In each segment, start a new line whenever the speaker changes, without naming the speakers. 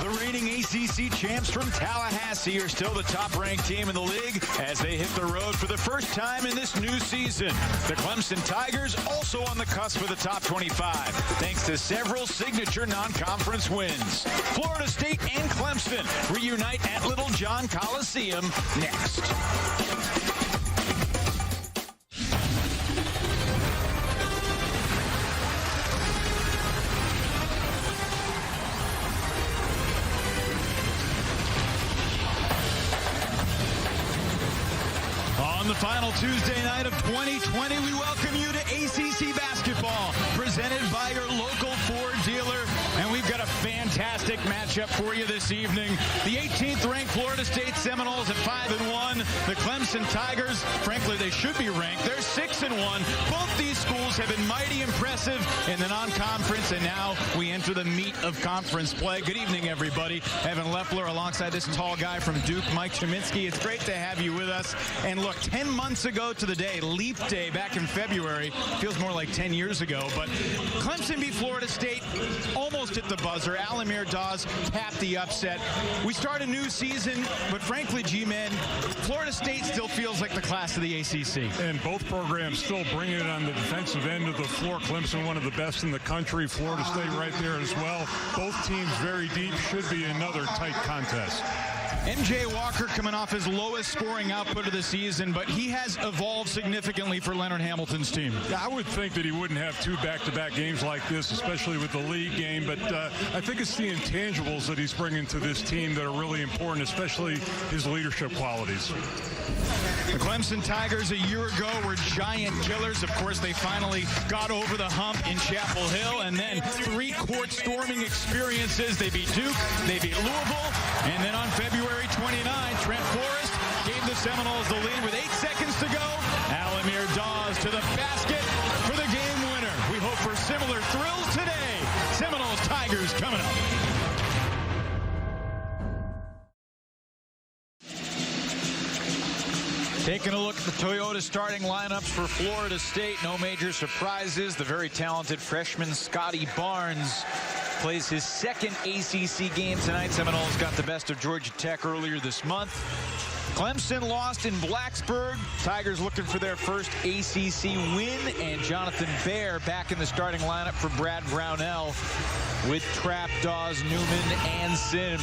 The reigning ACC champs from Tallahassee are still the top-ranked team in the league as they hit the road for the first time in this new season. The Clemson Tigers also on the cusp of the top 25, thanks to several signature non-conference wins. Florida State and Clemson reunite at Littlejohn Coliseum next. On the final Tuesday night of 2020, we welcome you to ACC basketball, presented by your local Ford dealer. And we've got a fantastic matchup for you this evening. The 18th ranked Florida State Seminoles at 5-1. The Clemson Tigers, frankly, they should be ranked. They're 6-1. Both these schools have been mighty impressive in the non-conference, and now we enter the meat of conference play. Good evening, everybody. Evan Leffler alongside this tall guy from Duke, Mike Cheminsky. It's great to have you with us. And look, 10 months ago to the day, Leap Day back in February, feels more like 10 years ago, but Clemson beat Florida State almost at the buzzer. Alamir Dawes tapped the upset. We start a new season, but frankly, G-Man, Florida State still feels like the class of the ACC.
And both programs still bringing it on the defensive end of the floor. Clemson, one of the best in the country. Florida State right there as well. Both teams very deep. Should be another tight contest.
MJ Walker coming off his lowest scoring output of the season, but he has evolved significantly for Leonard Hamilton's team.
I would think that he wouldn't have two back-to-back games like this, especially with the league game, but I think it's the intangibles that he's bringing to this team that are really important, especially his leadership qualities.
The Clemson Tigers a year ago were giant killers. Of course, they finally got over the hump in Chapel Hill, and then three court storming experiences. They beat Duke, they beat Louisville, and then on February 29, Trent Forrest gave the Seminoles the lead with 8 seconds to go. Alamir Dawes to the basket for the game winner. We hope for similar thrills today. Seminoles Tigers coming up. Taking a look at the Toyota starting lineups for Florida State. No major surprises. The very talented freshman Scotty Barnes plays his second ACC game tonight. Seminoles got the best of Georgia Tech earlier this month. Clemson lost in Blacksburg. Tigers looking for their first ACC win. And Jonathan Baer back in the starting lineup for Brad Brownell with Trapp, Dawes, Newman, and Sims.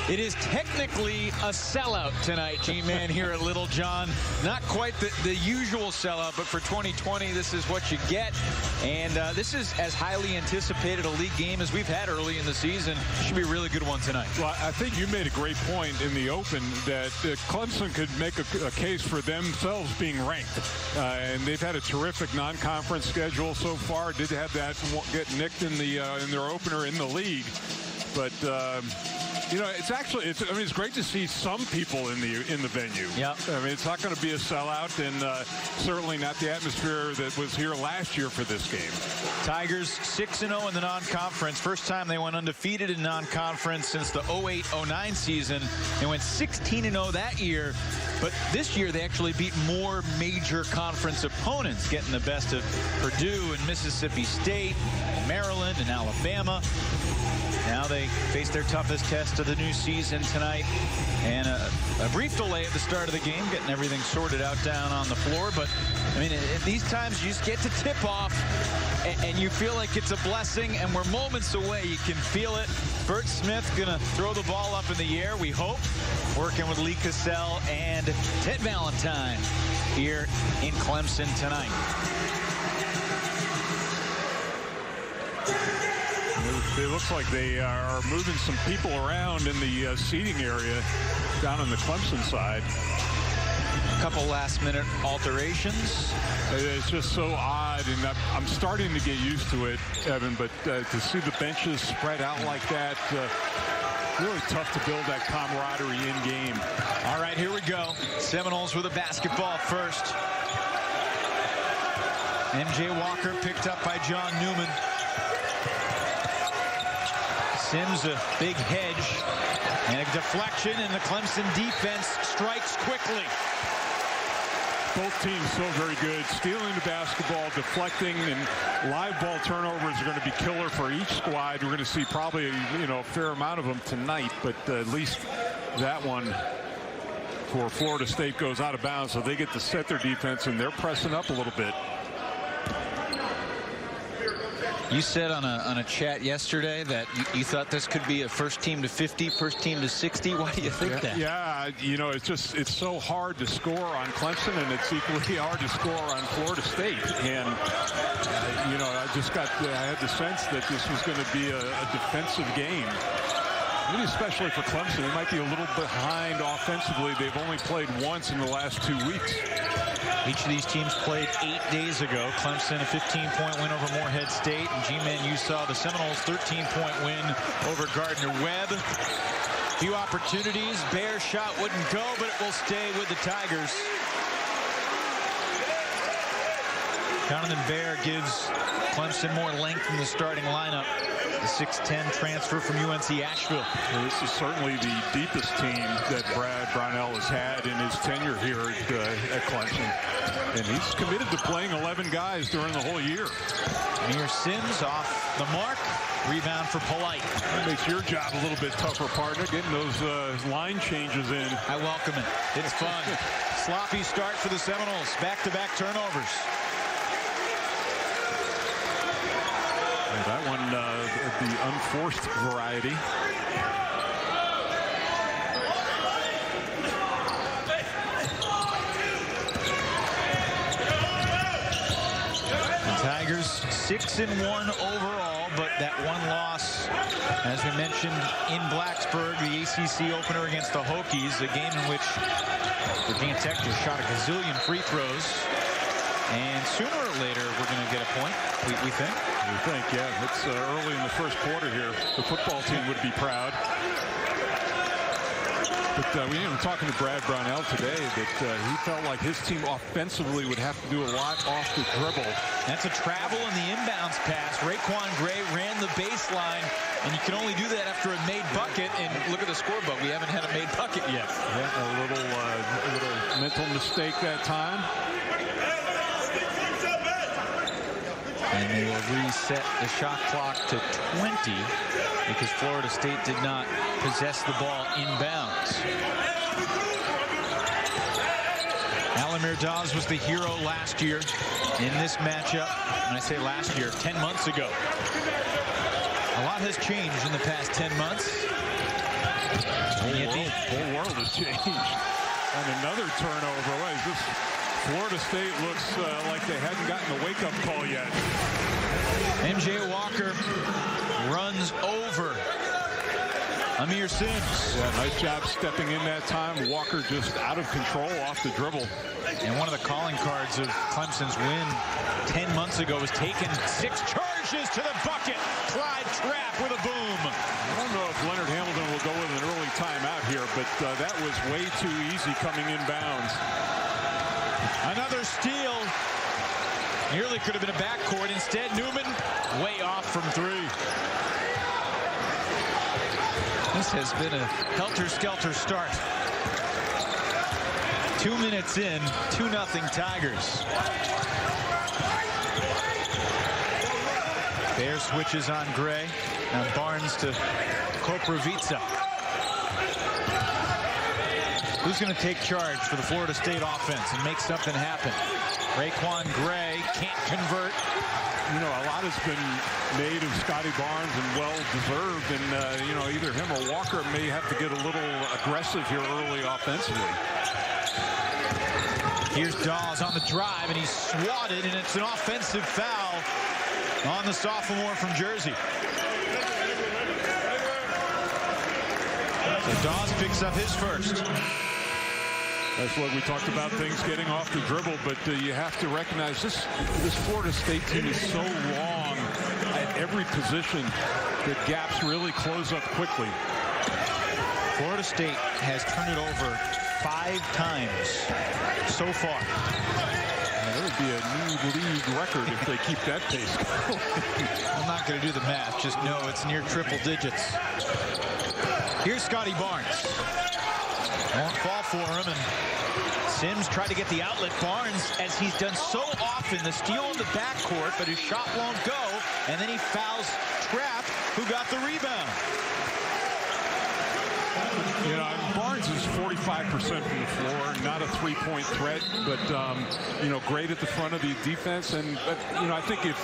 It is technically a sellout tonight, G-Man, here at Littlejohn. Not quite the usual sellout, but for 2020, this is what you get. And this is as highly anticipated a league game as we've had early in the season. Should be a really good one tonight.
Well, I think you made a great point in the open that Clemson could make a case for themselves being ranked. And they've had a terrific non-conference schedule so far. Did have that get nicked in their opener in the league. But you know, it's actually, I mean, it's great to see some people in the venue.
Yep.
I mean, it's not going to be a sellout, and certainly not the atmosphere that was here last year for this game.
Tigers 6-0 in the non-conference. First time they went undefeated in non-conference since the 08-09 season. They went 16-0 that year, but this year they actually beat more major conference opponents, getting the best of Purdue and Mississippi State, Maryland and Alabama. Now they face their toughest test of the new season tonight. And a brief delay at the start of the game, getting everything sorted out down on the floor. But, I mean, at these times, you just get to tip off, and you feel like it's a blessing, and we're moments away. You can feel it. Bert Smith going to throw the ball up in the air, we hope, working with Lee Cassell and Ted Valentine here in Clemson tonight.
It looks like they are moving some people around in the seating area down on the Clemson side.
A couple last-minute alterations.
It's just so odd, and I'm starting to get used to it, Evan, but to see the benches spread out like that, really tough to build that camaraderie in game.
All right, here we go. Seminoles with a basketball first. MJ Walker picked up by John Newman. Sims a big hedge and a deflection, and the Clemson defense strikes quickly.
both teams so very good. Stealing the basketball, deflecting, and live ball turnovers are going to be killer for each squad. We're going to see probably, a fair amount of them tonight, but at least that one for Florida State goes out of bounds, so they get to set their defense, and they're pressing up a little bit.
You said on a chat yesterday that you thought this could be a first team to 50, first team to 60. Why do you think that?
Yeah, it's so hard to score on Clemson, and it's equally hard to score on Florida State. And I had the sense that this was going to be a defensive game. Maybe especially for Clemson, they might be a little behind offensively. They've only played once in the last 2 weeks.
Each of these teams played 8 days ago. Clemson, a 15-point win over Morehead State. And G-Man, you saw the Seminoles, 13-point win over Gardner-Webb. Few opportunities. Bear's shot wouldn't go, but it will stay with the Tigers. Jonathan Bear gives Clemson more length in the starting lineup. The 6'10 transfer from UNC Asheville.
Well, this is certainly the deepest team that Brad Brownell has had in his tenure here at Clemson. And he's committed to playing 11 guys during the whole year.
Amir Sims off the mark. Rebound for Polite.
That makes your job a little bit tougher, partner, getting those line changes in.
I welcome it. It's fun. Sloppy start for the Seminoles. Back-to-back turnovers.
That one, the unforced variety.
The Tigers 6-1 overall, but that one loss, as we mentioned, in Blacksburg, the ACC opener against the Hokies, a game in which Virginia Tech just shot a gazillion free throws. And sooner or later, we're going to get a point, we think.
We think, yeah. It's early in the first quarter here. The football team would be proud. But we were talking to Brad Brownell today that he felt like his team offensively would have to do a lot off the dribble.
That's a travel in the inbounds pass. Raekwon Gray ran the baseline, and you can only do that after a made bucket. And look at the scorebook. We haven't had a made bucket yet.
Yeah, a little mental mistake that time.
And they will reset the shot clock to 20 because Florida State did not possess the ball inbounds. Alamir Dawes was the hero last year in this matchup. When I say last year, 10 months ago. A lot has changed in the past 10 months.
The whole world has changed. And another turnover. What is this? Florida State looks like they hadn't gotten a wake-up call yet.
MJ Walker runs over Amir Sims.
Yeah, nice job stepping in that time. Walker just out of control off the dribble.
And one of the calling cards of Clemson's win 10 months ago was taking 6 charges to the bucket. Clyde Trapp with a boom.
I don't know if Leonard Hamilton will go with an early timeout here, but that was way too easy coming inbounds.
Another steal. Nearly could have been a backcourt. Instead, Newman way off from 3. This has been a helter-skelter start. 2 minutes in, 2-0 Tigers. Bear switches on Gray. Now Barnes to Koprivica. Who's going to take charge for the Florida State offense and make something happen? Raekwon Gray can't convert.
A lot has been made of Scotty Barnes and well-deserved. And, either him or Walker may have to get a little aggressive here early offensively.
Here's Dawes on the drive, and he's swatted, and it's an offensive foul on the sophomore from Jersey. So Dawes picks up his first.
That's what we talked about, things getting off the dribble, but you have to recognize this Florida State team is so long at every position that gaps really close up quickly.
Florida State has turned it over 5 times so far.
That would be a new league record if they keep that pace going.
I'm not going to do the math, just know it's near triple digits. Here's Scotty Barnes. Won't fall for him, and Sims tried to get the outlet. Barnes, as he's done so often, the steal in the backcourt, but his shot won't go. And then he fouls Trapp, who got the rebound.
You know, Barnes is 45% from the floor, not a three-point threat, but, you know, great at the front of the defense. And, you know, I think if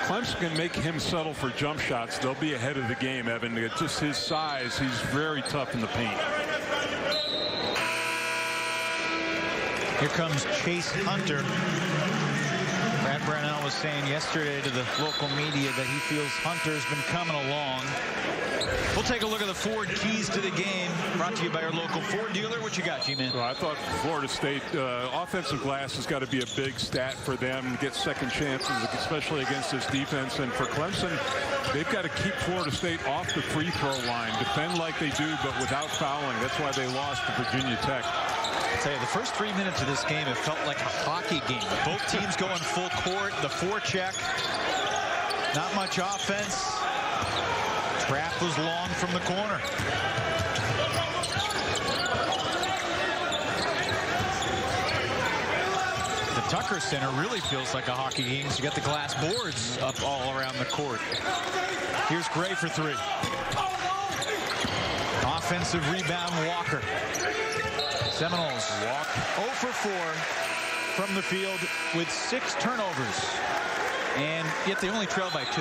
Clemson can make him settle for jump shots, they'll be ahead of the game, Evan. It's just his size, he's very tough in the paint.
Here comes Chase Hunter. Brad Brownell was saying yesterday to the local media that he feels Hunter's been coming along. We'll take a look at the Ford keys to the game, brought to you by our local Ford dealer. What you got, G-Man?
Well, I thought Florida State offensive glass has got to be a big stat for them to get second chances, especially against this defense. And for Clemson, they've got to keep Florida State off the free throw line, defend like they do, but without fouling. That's why they lost to Virginia Tech.
I'll tell you, the first 3 minutes of this game, it felt like a hockey game. Both teams going full court, the forecheck, not much offense. Trapp was long from the corner. The Tucker Center really feels like a hockey game. So you got the glass boards up all around the court. Here's Gray for three. Offensive rebound, Walker. Seminoles walk 0 for 4 from the field with 6 turnovers. And yet they only trail by 2.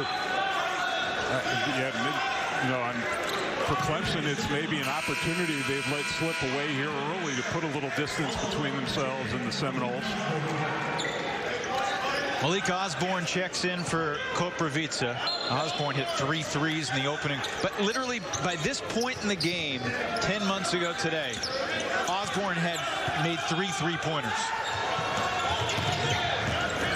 You know, for Clemson, it's maybe an opportunity they've let slip away here early to put a little distance between themselves and the Seminoles.
Malik Osborne checks in for Koprivica. Osborne hit 3 threes in the opening. But literally by this point in the game, 10 months ago today, Osborne had made 3 3-pointers.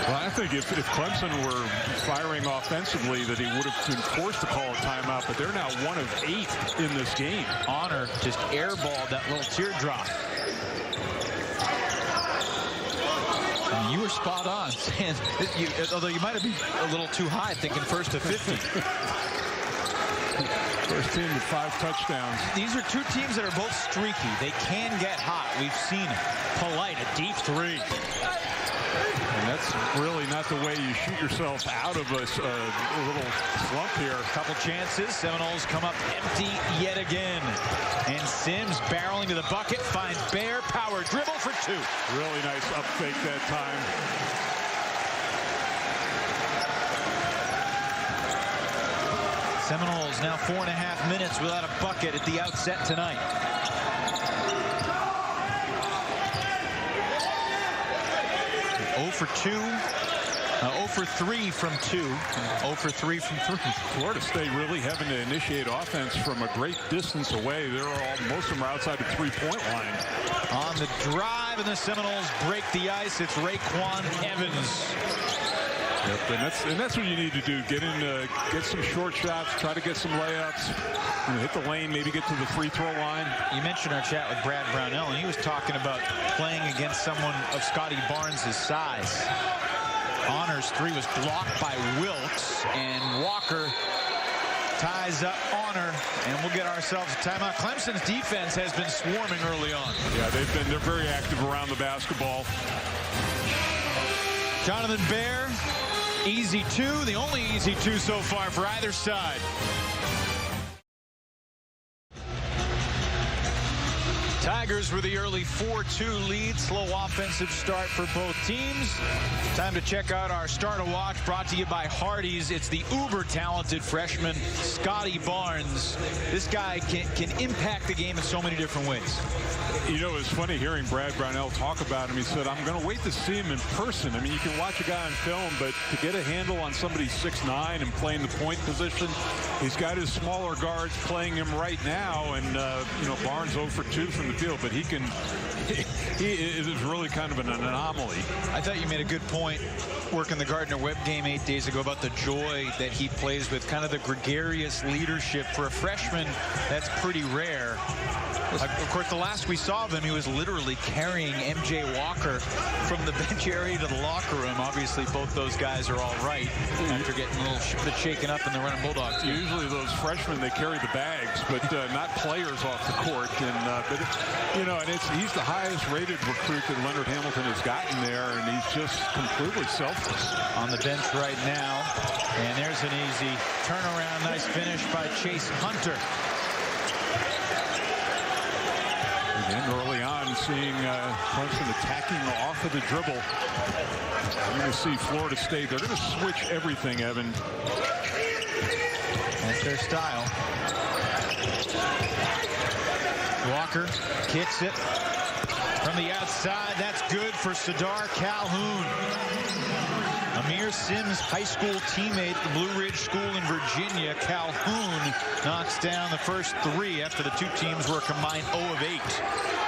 Well, I think if Clemson were firing offensively, that he would have been forced to call a timeout, but they're now 1 of 8 in this game.
Honor just airballed that little teardrop. And you were spot on, saying although you might have been a little too high, thinking first to 50.
First team with 5 touchdowns.
These are 2 teams that are both streaky. They can get hot. We've seen it. Polite, a deep 3.
And that's really not the way you shoot yourself out of a little slump here.
Couple chances. Seminoles come up empty yet again. And Sims barreling to the bucket, finds Bear, power dribble for 2.
Really nice up fake that time.
Seminoles now 4.5 minutes without a bucket at the outset tonight. Oh for 2. 0 for 3 from 2. 0 for 3 from 3.
Florida State really having to initiate offense from a great distance away. Most of them are outside the 3-point line.
On the drive, and the Seminoles break the ice. It's Raekwon Evans.
Yep, and that's what you need to do. Get some short shots, try to get some layups, hit the lane, maybe get to the free throw line.
You mentioned our chat with Brad Brownell, and he was talking about playing against someone of Scotty Barnes' size. Honor's 3 was blocked by Wilkes, and Walker ties up Honor, and we'll get ourselves a timeout. Clemson's defense has been swarming early on.
Yeah, they're very active around the basketball.
Jonathan Bear, easy 2, the only easy 2 so far for either side. Tigers with the early 4-2 lead. Slow offensive start for both teams. Time to check out our Star to Watch, brought to you by Hardee's. It's the uber-talented freshman, Scotty Barnes. This guy can impact the game in so many different ways.
You know, it's funny hearing Brad Brownell talk about him. He said, I'm going to wait to see him in person. I mean, you can watch a guy on film, but to get a handle on somebody 6'9" and playing the point position, he's got his smaller guards playing him right now. And, you know, Barnes 0 for 2 from the field, but he is really kind of an anomaly. I
thought you made a good point working the Gardner-Webb game 8 days ago about the joy that he plays with, kind of the gregarious leadership for a freshman. That's pretty rare. Of course, the last we saw of him, he was literally carrying MJ Walker from the bench area to the locker room. Obviously, both those guys are all right after getting a little bit shaken up in the running Bulldogs.
usually those freshmen, they carry the bags, but not players off the court. And but you know, and he's the highest rated recruit that Leonard Hamilton has gotten there, and he's just completely selfless.
On the bench right now, and there's an easy turnaround. Nice finish by Chase Hunter.
And early on, seeing Clemson attacking off of the dribble. We're going to see Florida State. They're going to switch everything, Evan.
That's their style. Walker kicks it from the outside. That's good for Sadar Calhoun. Amir Sims' high school teammate at the Blue Ridge School in Virginia. Calhoun knocks down the first three after the two teams were a combined 0 of 8.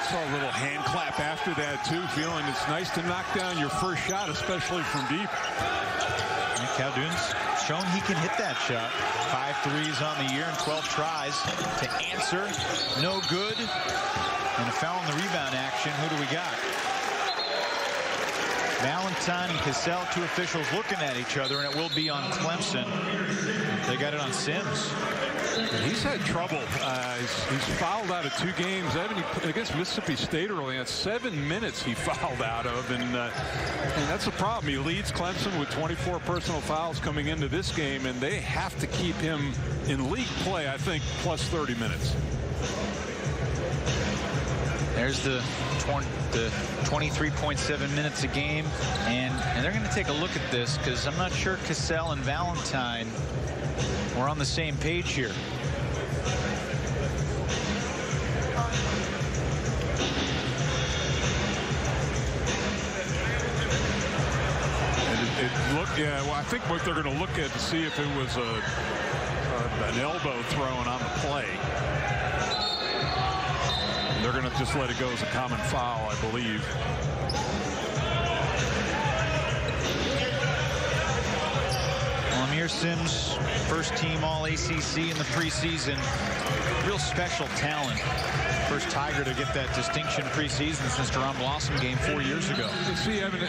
Saw a little hand clap after that, too, feeling it's nice to knock down your first shot, especially from deep.
And Calhoun's shown he can hit that shot. 5 threes on the year and 12 tries to answer. No good. And a foul in the rebound action. Who do we got? Valentine and Cassell, two officials looking at each other, and it will be on Clemson. They got it on Sims.
He's had trouble. He's fouled out of 2 games. Against Mississippi State early on, 7 minutes he fouled out of, and that's the problem. He leads Clemson with 24 personal fouls coming into this game, and they have to keep him in league play, I think, plus 30 minutes.
There's the 23.7 minutes a game, and they're going to take a look at this because I'm not sure Cassell and Valentine were on the same page here.
Yeah, well, I think what they're going to look at to see if it was an elbow thrown on the play. They're going to just let it go as a common foul, I believe.
Amir Sims, first team All ACC in the preseason. Real special talent. First Tiger to get that distinction preseason since Jerome Blossom game 4 years ago.
See, Evan,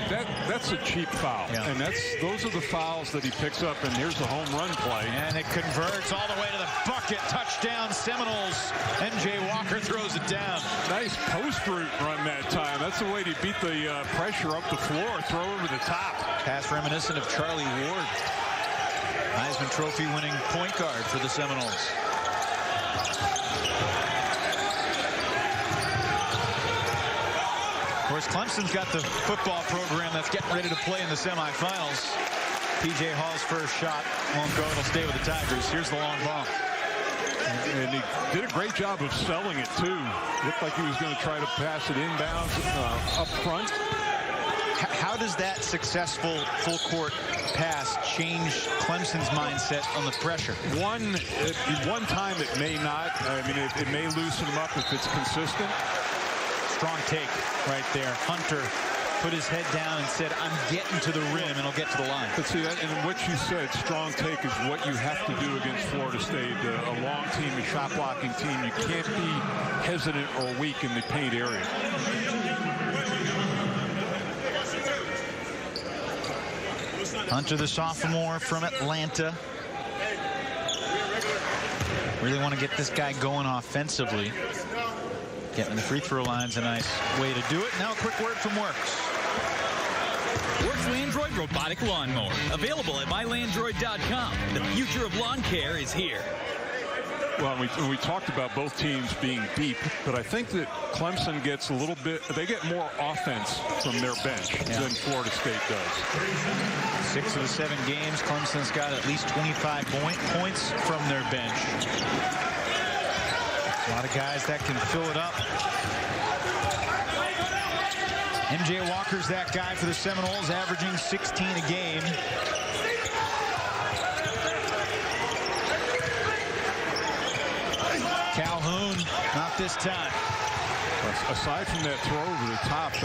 that's a cheap foul. Yeah. And those are the fouls that he picks up, and here's the home run play.
And it converts all the way to the bucket. Touchdown Seminoles. MJ Walker throws it down.
Nice post route run that time. That's the way to beat the pressure up the floor. Throw over the top.
Pass reminiscent of Charlie Ward. Heisman Trophy winning point guard for the Seminoles. Of course, Clemson's got the football program that's getting ready to play in the semifinals. P.J. Hall's first shot won't go. It'll stay with the Tigers. Here's the long ball.
And he did a great job of selling it, too. Looked like he was going to try to pass it inbounds up front.
How does that successful full court pass change Clemson's mindset on the pressure?
One time it may not. I mean, it may loosen him up if it's consistent.
Strong take right there. Hunter put his head down and said, I'm getting to the rim, and I'll get to the line.
But see, and what you said, strong take is what you have to do against Florida State. A long team, a shot blocking team. You can't be hesitant or weak in the paint area.
Hunter, the sophomore from Atlanta. Really want to get this guy going offensively. Getting the free throw line's a nice way to do it. Now a quick word from Works.
Works Landroid Robotic Lawnmower. Available at mylandroid.com. The future of lawn care is here.
Well, we talked about both teams being deep, but I think that Clemson gets a little bit, they get more offense from their bench than Florida State does.
6 of the 7 games, Clemson's got at least 25 points from their bench. A lot of guys that can fill it up. MJ Walker's that guy for the Seminoles, averaging 16 a game. Calhoun, not this time.
Aside from that throw over the top,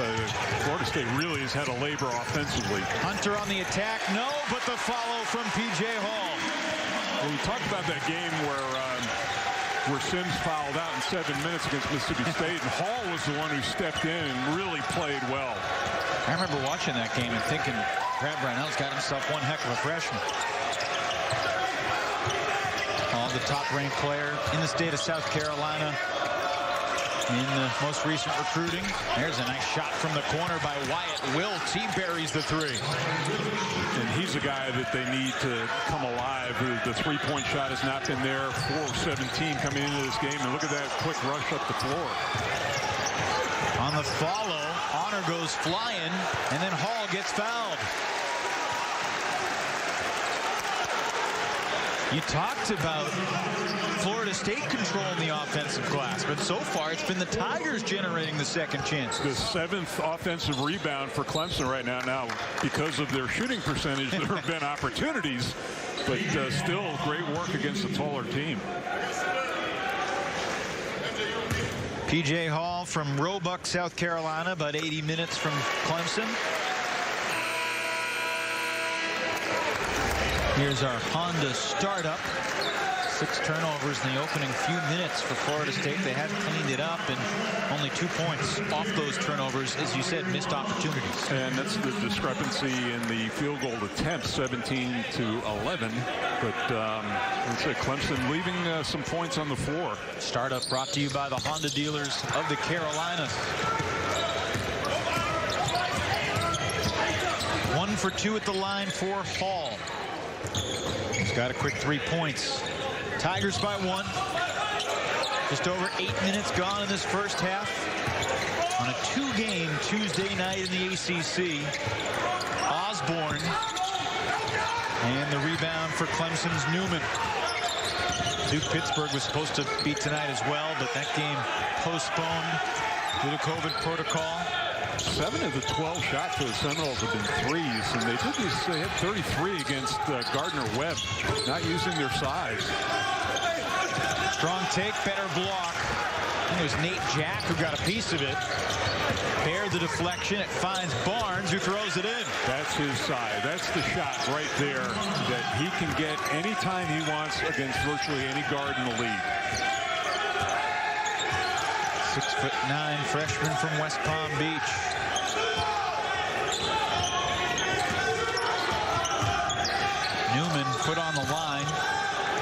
Florida State really has had a labor offensively.
Hunter on the attack, no, but the follow from P.J. Hall.
Well, we talked about that game where Sims fouled out in 7 minutes against Mississippi State, and Hall was the one who stepped in and really played well.
I remember watching that game and thinking, Brad Brownell's got himself one heck of a freshman. Hall the top-ranked player in the state of South Carolina in the most recent recruiting. There's a nice shot from the corner by Wyatt Wiltz. He buries the three.
And he's a guy that they need to come alive. The three-point shot has not been there. 4 of 17 coming into this game. And look at that quick rush up the floor.
On the follow, Honor goes flying, and then Hall gets fouled. You talked about Florida State controlling the offensive glass, but so far it's been the Tigers generating the second chance.
The 7th offensive rebound for Clemson right now. Now, because of their shooting percentage, there have been opportunities, but still great work against a taller team.
P.J. Hall from Roebuck, South Carolina, about 80 minutes from Clemson. Here's our Honda startup. 6 turnovers in the opening few minutes for Florida State. They had cleaned it up, and only 2 points off those turnovers, as you said, missed opportunities.
And that's the discrepancy in the field goal attempts, 17 to 11. But let's say Clemson leaving some points on the floor.
Startup brought to you by the Honda dealers of the Carolinas. 1 for 2 at the line for Hall. He's got a quick 3 points. Tigers by 1. Just over 8 minutes gone in this first half. On a 2-game Tuesday night in the ACC. Osborne. And the rebound for Clemson's Newman. Duke-Pittsburgh was supposed to be tonight as well, but that game postponed due to COVID protocol.
7 of the 12 shots for the Seminoles have been threes, and they had 33 against Gardner-Webb, not using their size.
Strong take, better block. I think it was Nate Jack who got a piece of it. Bared the deflection. It finds Barnes, who throws it in.
That's his side. That's the shot right there that he can get anytime he wants against virtually any guard in the league.
6'9" freshman from West Palm Beach. Newman put on the line.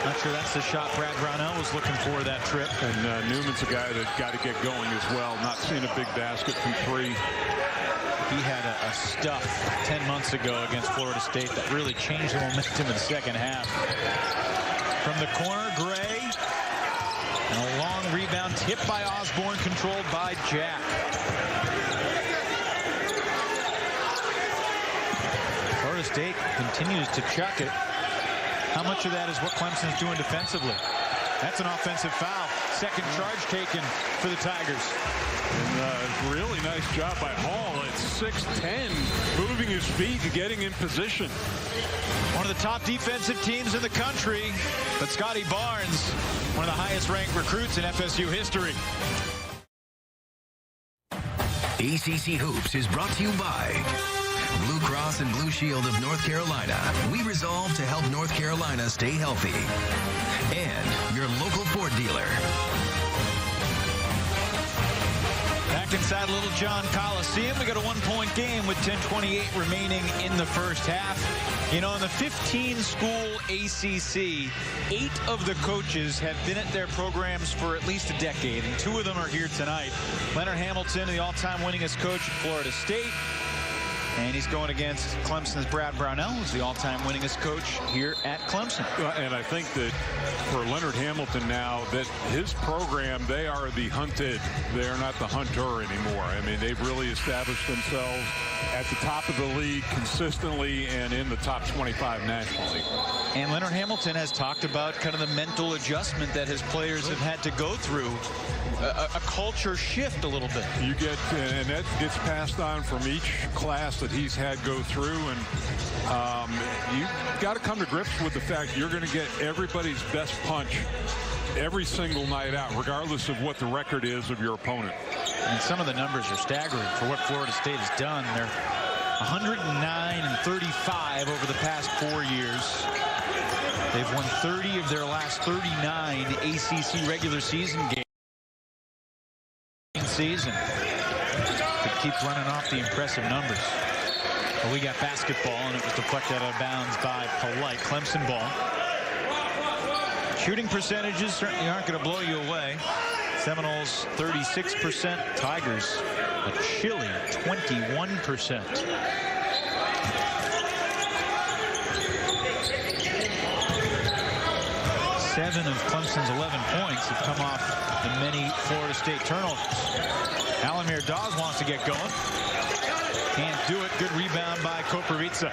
Not sure that's the shot Brad Brownell was looking for that trip.
And Newman's a guy that got to get going as well. Not seeing a big basket from 3.
He had a stuff 10 months ago against Florida State that really changed the momentum in the second half. From the corner, Gray. And a long rebound tipped by Osborne, controlled by Jack. Florida State continues to chuck it. How much of that is what Clemson's doing defensively? That's an offensive foul. Second charge taken for the Tigers.
And really nice job by Hall at 6'10", moving his feet and getting in position.
One of the top defensive teams in the country, but Scotty Barnes, one of the highest ranked recruits in FSU history.
ACC Hoops is brought to you by Blue Cross and Blue Shield of North Carolina. We resolve to help North Carolina stay healthy. And your local Ford dealer.
Back inside Littlejohn Coliseum, we got a 1-point game with 10:28 remaining in the first half. You know, in the 15-school ACC, 8 of the coaches have been at their programs for at least a decade, and 2 of them are here tonight. Leonard Hamilton, the all-time winningest coach at Florida State. And he's going against Clemson's Brad Brownell, who's the all-time winningest coach here at Clemson.
And I think that for Leonard Hamilton now, that his program, they are the hunted. They are not the hunter anymore. I mean, they've really established themselves at the top of the league consistently and in the top 25 nationally.
And Leonard Hamilton has talked about kind of the mental adjustment that his players have had to go through. A culture shift a little bit.
You get, and that gets passed on from each class that he's had go through, and you got to come to grips with the fact you're going to get everybody's best punch every single night out, regardless of what the record is of your opponent.
And some of the numbers are staggering for what Florida State has done. They're 109-35 over the past 4 years. They've won 30 of their last 39 ACC regular season games. Season. It keeps running off the impressive numbers. But we got basketball, and it was deflected out of bounds by Polite. Clemson ball. Shooting percentages certainly aren't going to blow you away. Seminoles 36%, Tigers a chilly 21%. Seven of Clemson's 11 points have come off the many Florida State turnovers. Alamir Dawes wants to get going. Can't do it. Good rebound by Koprivica.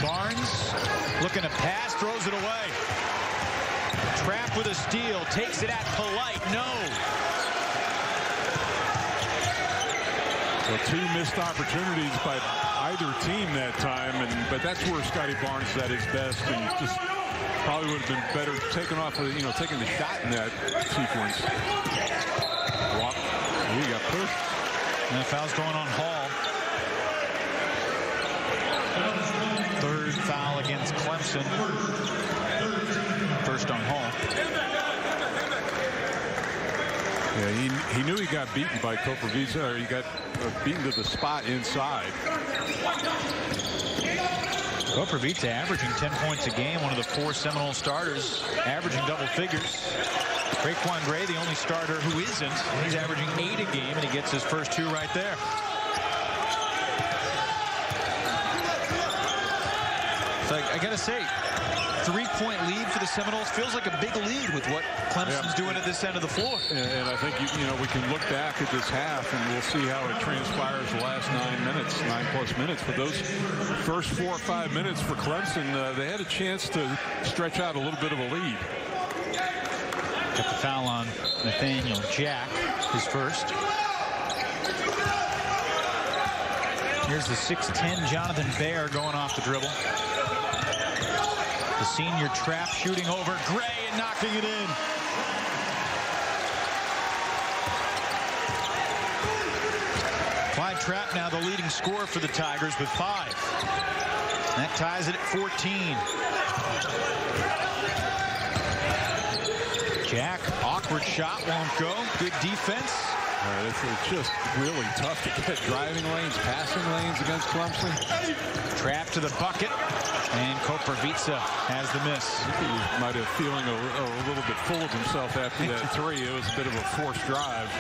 Barnes looking to pass, throws it away. Trapp with a steal, takes it at Polite. No.
Well, 2 missed opportunities by either team that time, but that's where Scotty Barnes is at his best, and just probably would have been better taking off, taking the shot in that sequence. Walk. He got pushed.
And the foul's going on Hall. Third foul against Clemson. First on Hall.
Yeah, he knew he got beaten by Koprivica, or he got beaten to the spot inside.
Koprivica averaging 10 points a game, one of the 4 Seminole starters, averaging double figures. Raekwon Gray, the only starter who isn't. He's averaging 8 a game, and he gets his first 2 right there. So I got to say, 3-point lead for the Seminoles feels like a big lead with what Clemson's doing at this end of the floor.
And I think, we can look back at this half, and we'll see how it transpires the last 9+ minutes. But those first 4 or 5 minutes for Clemson, they had a chance to stretch out a little bit of a lead.
Got the foul on Nathaniel Jack, his first. Here's the 6'10" Jonathan Baer going off the dribble. The senior Trapp shooting over Gray and knocking it in. Clyde Trapp now the leading scorer for the Tigers with 5. That ties it at 14. Jack, awkward shot, won't go. Good defense.
It's just really tough to get driving lanes, passing lanes against Clemson.
Trapp to the bucket, and Koprivica has the miss.
He might have feeling a little bit full of himself after that 3. It was a bit of a forced drive.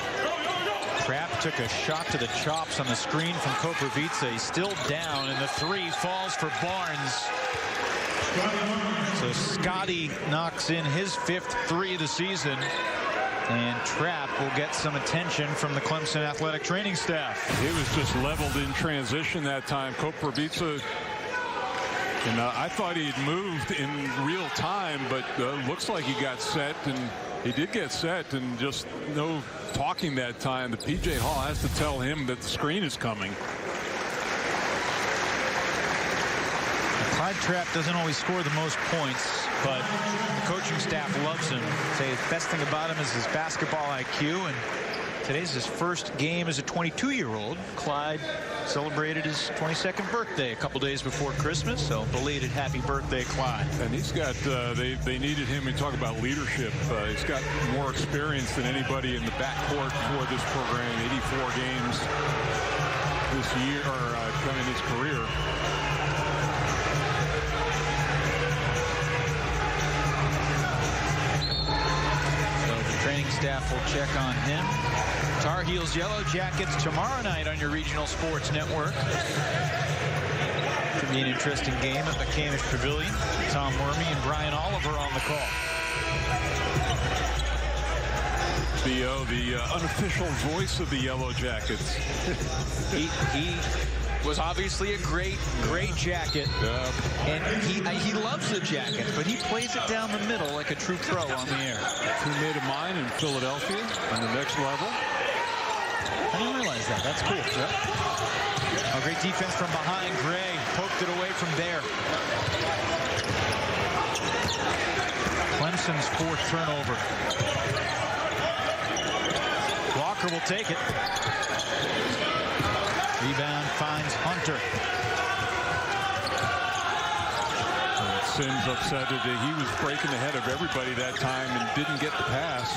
Trapp took a shot to the chops on the screen from Koprivica. He's still down, and the 3 falls for Barnes. So Scotty knocks in his 5th 3 of the season, and Trapp will get some attention from the Clemson athletic training staff.
It was just leveled in transition that time. Koprivica, and I thought he had moved in real time, but looks like he got set, and he did get set, and just no talking that time. The P.J. Hall has to tell him that the screen is coming.
Clyde Trapp doesn't always score the most points, but the coaching staff loves him. Say the best thing about him is his basketball IQ, and today's his first game as a 22-year-old. Clyde celebrated his 22nd birthday a couple days before Christmas, so belated happy birthday, Clyde.
And he's got, they needed him. We talk about leadership. He's got more experience than anybody in the backcourt for this program. 84 games this year, or in his career.
Training staff will check on him. Tar Heels Yellow Jackets tomorrow night on your regional sports network. Could be an interesting game at McCamish Pavilion. Tom Wormy and Brian Oliver on the call.
The unofficial voice of the Yellow Jackets.
He was obviously a great jacket, and he loves the jacket, but he plays it down the middle like a true pro on the air.
Teammate of mine in Philadelphia on the next level.
I didn't realize that. That's cool. Yep. A great defense from behind. Gray poked it away from there. Clemson's 4th turnover. Walker will take it. Rebound finds Hunter.
Sims upset that he was breaking ahead of everybody that time and didn't get the pass.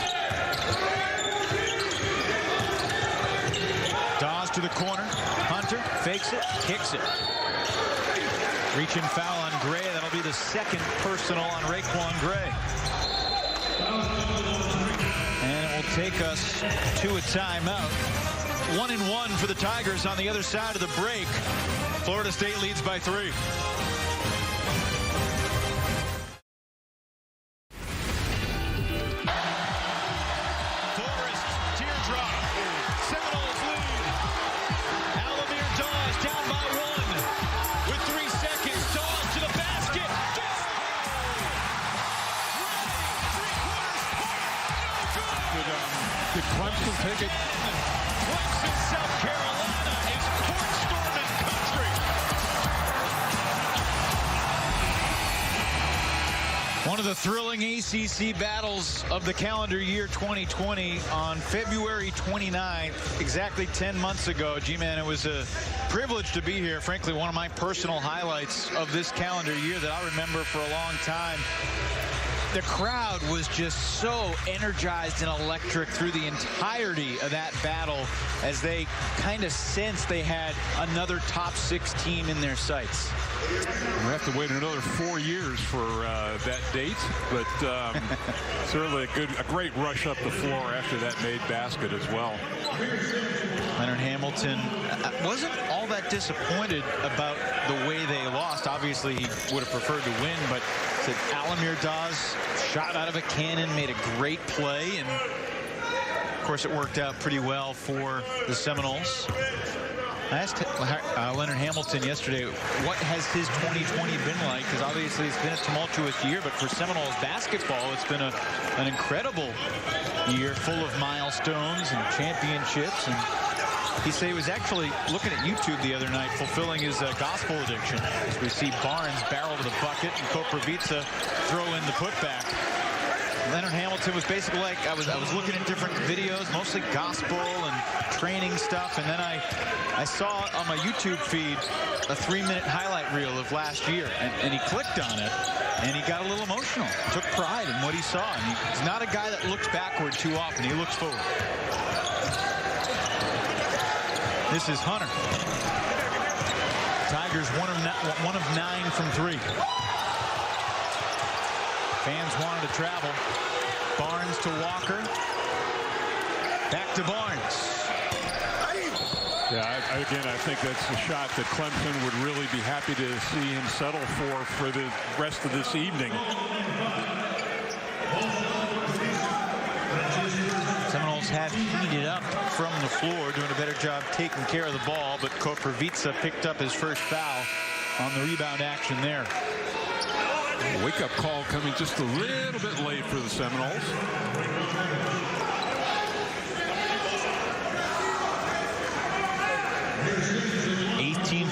Dawes to the corner. Hunter fakes it, kicks it. Reaching foul on Gray. That'll be the second personal on Raekwon Gray. And it will take us to a timeout. 1-1 for the Tigers on the other side of the break. Florida State leads by 3. Forrest, teardrop. Seminoles lead. Alamir Dawes down by 1. With 3 seconds, Dawes to the basket.
Did Clemson take it?
Clemson, South Carolina is court storming country. One of the thrilling ACC battles of the calendar year 2020 on February 29th, exactly 10 months ago. G-Man, it was a privilege to be here. Frankly, one of my personal highlights of this calendar year that I'll remember for a long time. The crowd was just so energized and electric through the entirety of that battle as they kind of sensed they had another top 6 team in their sights.
We have to wait another 4 years for that date, but certainly a great rush up the floor after that made basket as well.
Leonard Hamilton wasn't all that disappointed about the way they lost. Obviously, he would have preferred to win, but said Alamir Dawes shot out of a cannon, made a great play, and of course it worked out pretty well for the Seminoles. I asked Leonard Hamilton yesterday, what has his 2020 been like? Because obviously it's been a tumultuous year, but for Seminoles basketball, it's been an incredible year full of milestones and championships. And he said he was actually looking at YouTube the other night, fulfilling his gospel addiction. As we see Barnes barrel to the bucket and Koprivica throw in the putback. Leonard Hamilton was basically like, I was looking at different videos, mostly gospel and training stuff, and then I saw on my YouTube feed a 3-minute highlight reel of last year, and he clicked on it, and he got a little emotional, took pride in what he saw, and he's not a guy that looks backward too often, he looks forward. This is Hunter. Tigers one of 9 from 3. Fans wanted to travel. Barnes to Walker. Back to Barnes.
Yeah, again, I think that's the shot that Clemson would really be happy to see him settle for the rest of this evening.
Seminoles have heated up from the floor, doing a better job taking care of the ball, but Koprivica picked up his first foul on the rebound action there.
Wake-up call coming just a little bit late for the Seminoles.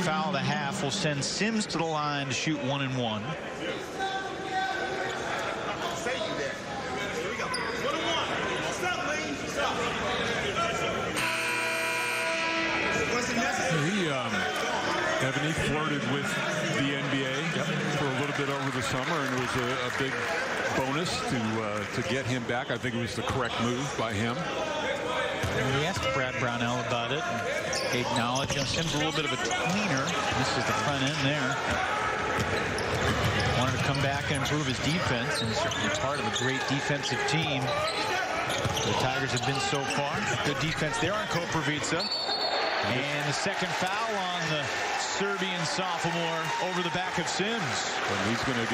Foul and a half will send Sims to the line to shoot 1-1.
He flirted with the NBA for a little bit over the summer, and it was a big bonus to get him back. I think it was the correct move by him.
We asked Brad Brownell about it, and he acknowledged Sims a little bit of a tweener. This is the front end there. Wanted to come back and improve his defense, and certainly part of a great defensive team the Tigers have been so far. Good defense there on Koprivica. And the second foul on the Serbian sophomore over the back of Sims.
And he's going to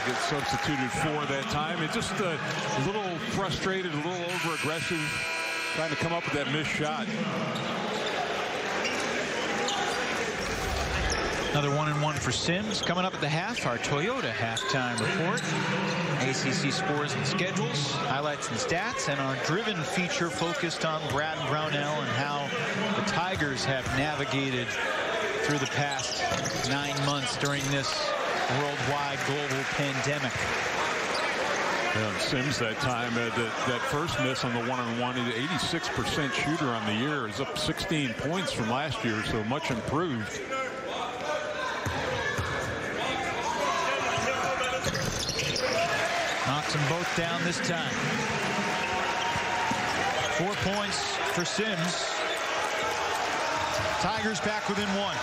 get substituted for that time. It's just a little frustrated, a little over-aggressive, trying to come up with that missed shot.
Another 1-1 for Sims. Coming up at the half, our Toyota halftime report. ACC scores and schedules, highlights and stats, and our Driven feature focused on Brad Brownell and how the Tigers have navigated through the past 9 months during this worldwide global pandemic.
Yeah, Sims that time, that first miss on the 1-on-1, 86% shooter on the year, is up 16 points from last year, so much improved.
Knocks them both down this time. 4 points for Sims. Tigers back within 1.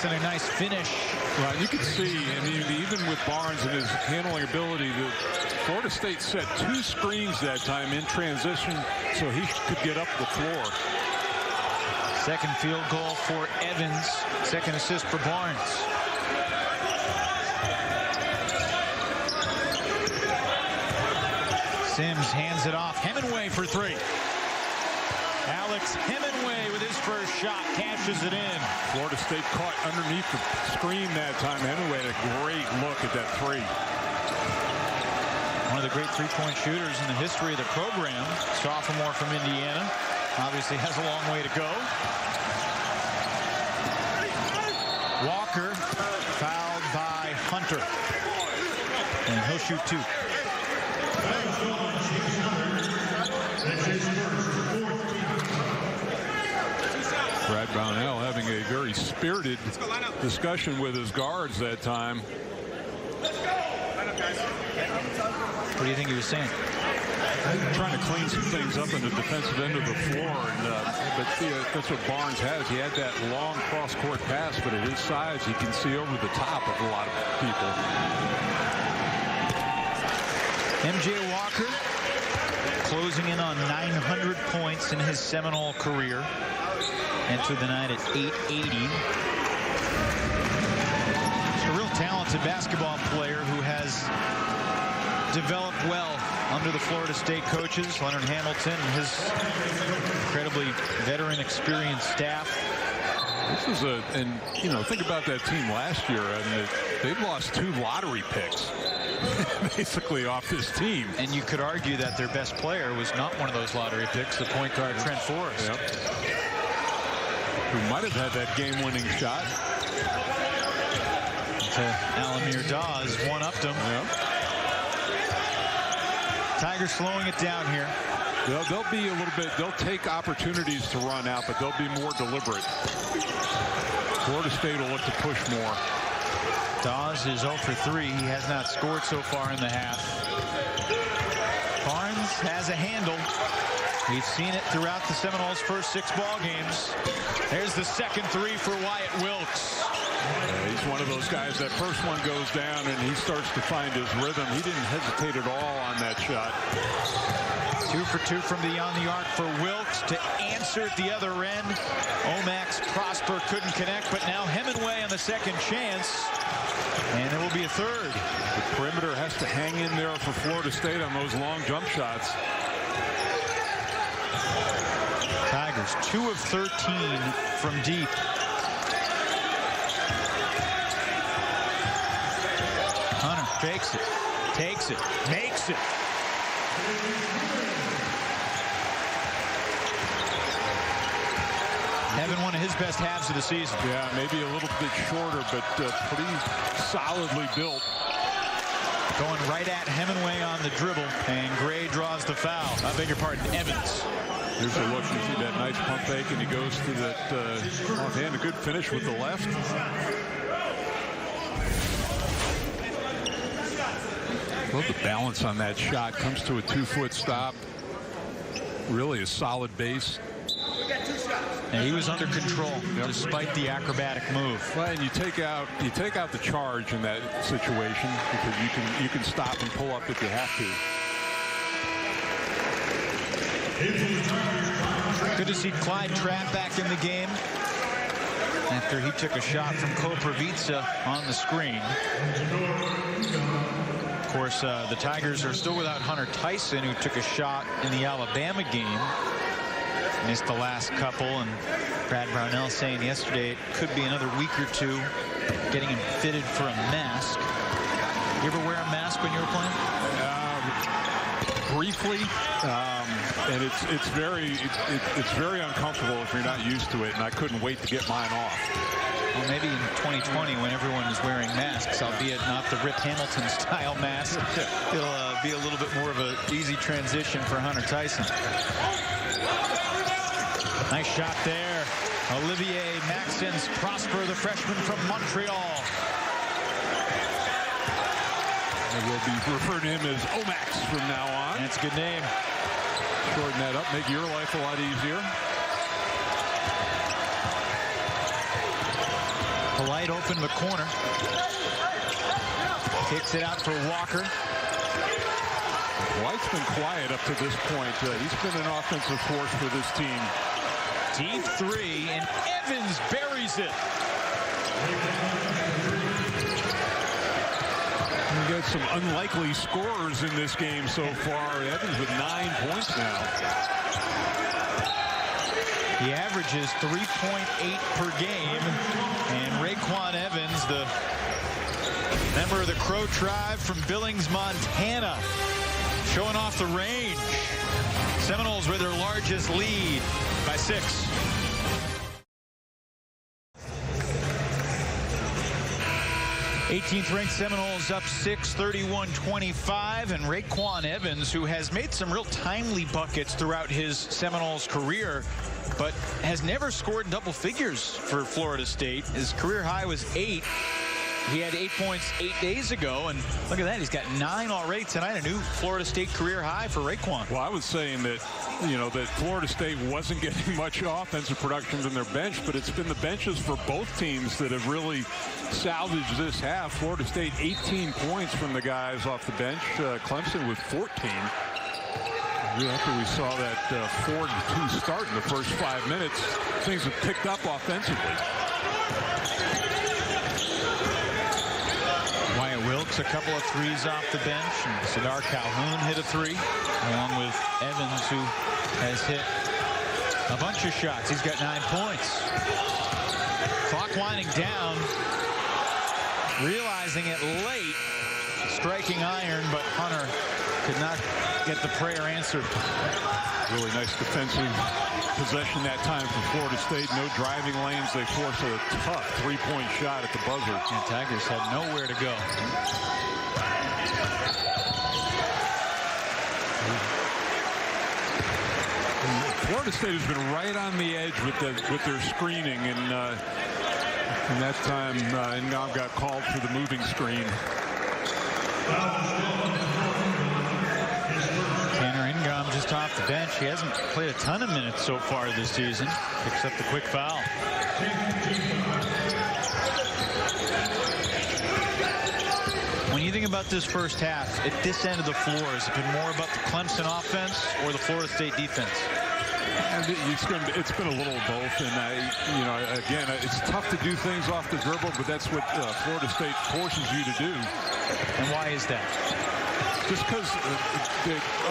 Jackson, a nice finish.
Right, you can see, I mean, even with Barnes and his handling ability, Florida State set 2 screens that time in transition so he could get up the floor.
Second field goal for Evans. Second assist for Barnes. Sims hands it off. Hemingway for 3. Alex Hemingway with his first shot cashes it in.
Florida State caught underneath the screen that time. Hemingway had a great look at that 3.
One of the great three-point shooters in the history of the program. Sophomore from Indiana. Obviously has a long way to go. Walker fouled by Hunter. And he'll shoot 2.
Brad Brownell having a very spirited discussion with his guards that time.
What do you think he was saying?
Trying to clean some things up in the defensive end of the floor, but that's what Barnes has. He had that long cross-court pass, but at his size, he can see over the top of a lot of people.
MJ Walker closing in on 900 points in his Seminole career. Entered the night at 880. He's a real talented basketball player who has developed well under the Florida State coaches, Leonard Hamilton and his incredibly veteran, experienced staff.
This is and you know, think about that team last year. I mean, they've lost 2 lottery picks basically off this team.
And you could argue that their best player was not one of those lottery picks, the point guard Trent Forrest.
Yep. Who might have had that game-winning shot.
Until Alamir Dawes one-upped him.
Yep.
Tigers slowing it down here.
They'll be a little bit, they'll take opportunities to run out, but they'll be more deliberate. Florida State will look to push more.
Dawes is 0 for 3. He has not scored so far in the half. Barnes has a handle. We've seen it throughout the Seminoles' first 6 ball games. There's the second 3 for Wyatt Wilkes.
He's one of those guys, that first one goes down and he starts to find his rhythm. He didn't hesitate at all on that shot.
2 for 2 from beyond the arc for Wilkes to answer at the other end. Omax Prosper couldn't connect, but now Hemingway on the second chance. And there will be a third.
The perimeter has to hang in there for Florida State on those long jump shots.
Tigers 2 of 13 from deep. Hunter fakes it, takes it, makes it. Having one of his best halves of the season.
Yeah, maybe a little bit shorter, but pretty solidly built.
Going right at Hemingway on the dribble, and Gray draws the foul. I beg your pardon, Evans.
Here's a look. You see that nice pump fake, and he goes to that offhand. A good finish with the left. Well, the balance on that shot comes to a 2-foot stop. Really a solid base.
And he was under control despite the acrobatic move.
Well, and you take out the charge in that situation because you can stop and pull up if you have
to. Good to see Clyde Trapp back in the game after he took a shot from Koprivica on the screen. Of course, the Tigers are still without Hunter Tyson, who took a shot in the Alabama game. Missed the last couple, and Brad Brownell saying yesterday it could be another week or 2 getting him fitted for a mask. You ever wear a mask when you were playing?
Briefly, and it's very uncomfortable if you're not used to it, and I couldn't wait to get mine off.
Well, maybe in 2020 when everyone is wearing masks, albeit not the Rip Hamilton style mask, it'll be a little bit more of an easy transition for Hunter Tyson. Nice shot there. Olivier Maxence Prosper, the freshman from Montreal.
And we'll be referring to him as Omax from now on.
That's a good name.
Shorten that up, make your life a lot easier.
Polite open the corner. Kicks it out for Walker.
White's been quiet up to this point. He's been an offensive force for this team.
Deep three, and Evans buries it.
We got some unlikely scorers in this game so far. Evans with 9 points now.
He averages 3.8 per game. And Raekwon Evans, the member of the Crow tribe from Billings, Montana, showing off the range. Seminoles with their largest lead by 6. '18th ranked Seminoles up 6, 31-25, and Raekwon Evans, who has made some real timely buckets throughout his Seminoles career, but has never scored double figures for Florida State. His career high was 8. He had 8 points 8 days ago, and look at that, he's got 9 already tonight, a new Florida State career high for Raekwon.
Well, I was saying that, you know, that Florida State wasn't getting much offensive production from their bench, but it's been the benches for both teams that have really salvaged this half. Florida State 18 points from the guys off the bench. Clemson with 14. After we saw that 4-2 start in the first 5 minutes, things have picked up offensively.
Wyatt Wilkes a couple of threes off the bench, and Sadar Calhoun hit a 3, along with Evans, who has hit a bunch of shots. He's got 9 points. Clock winding down, realizing it late, striking iron, but Hunter could not get the prayer answered.
Really nice defensive possession that time for Florida State. No driving lanes. They force a tough 3-point shot at the buzzer.
And Tigers had nowhere to go.
Florida State has been right on the edge with their screening, and that time Ngom got called for the moving screen.
Just off the bench. He hasn't played a ton of minutes so far this season. Picks up the quick foul. When you think about this first half, at this end of the floor, has it been more about the Clemson offense or the Florida State defense?
It's been a little of both, and again, it's tough to do things off the dribble, but that's what Florida State forces you to do.
And why is that?
Just because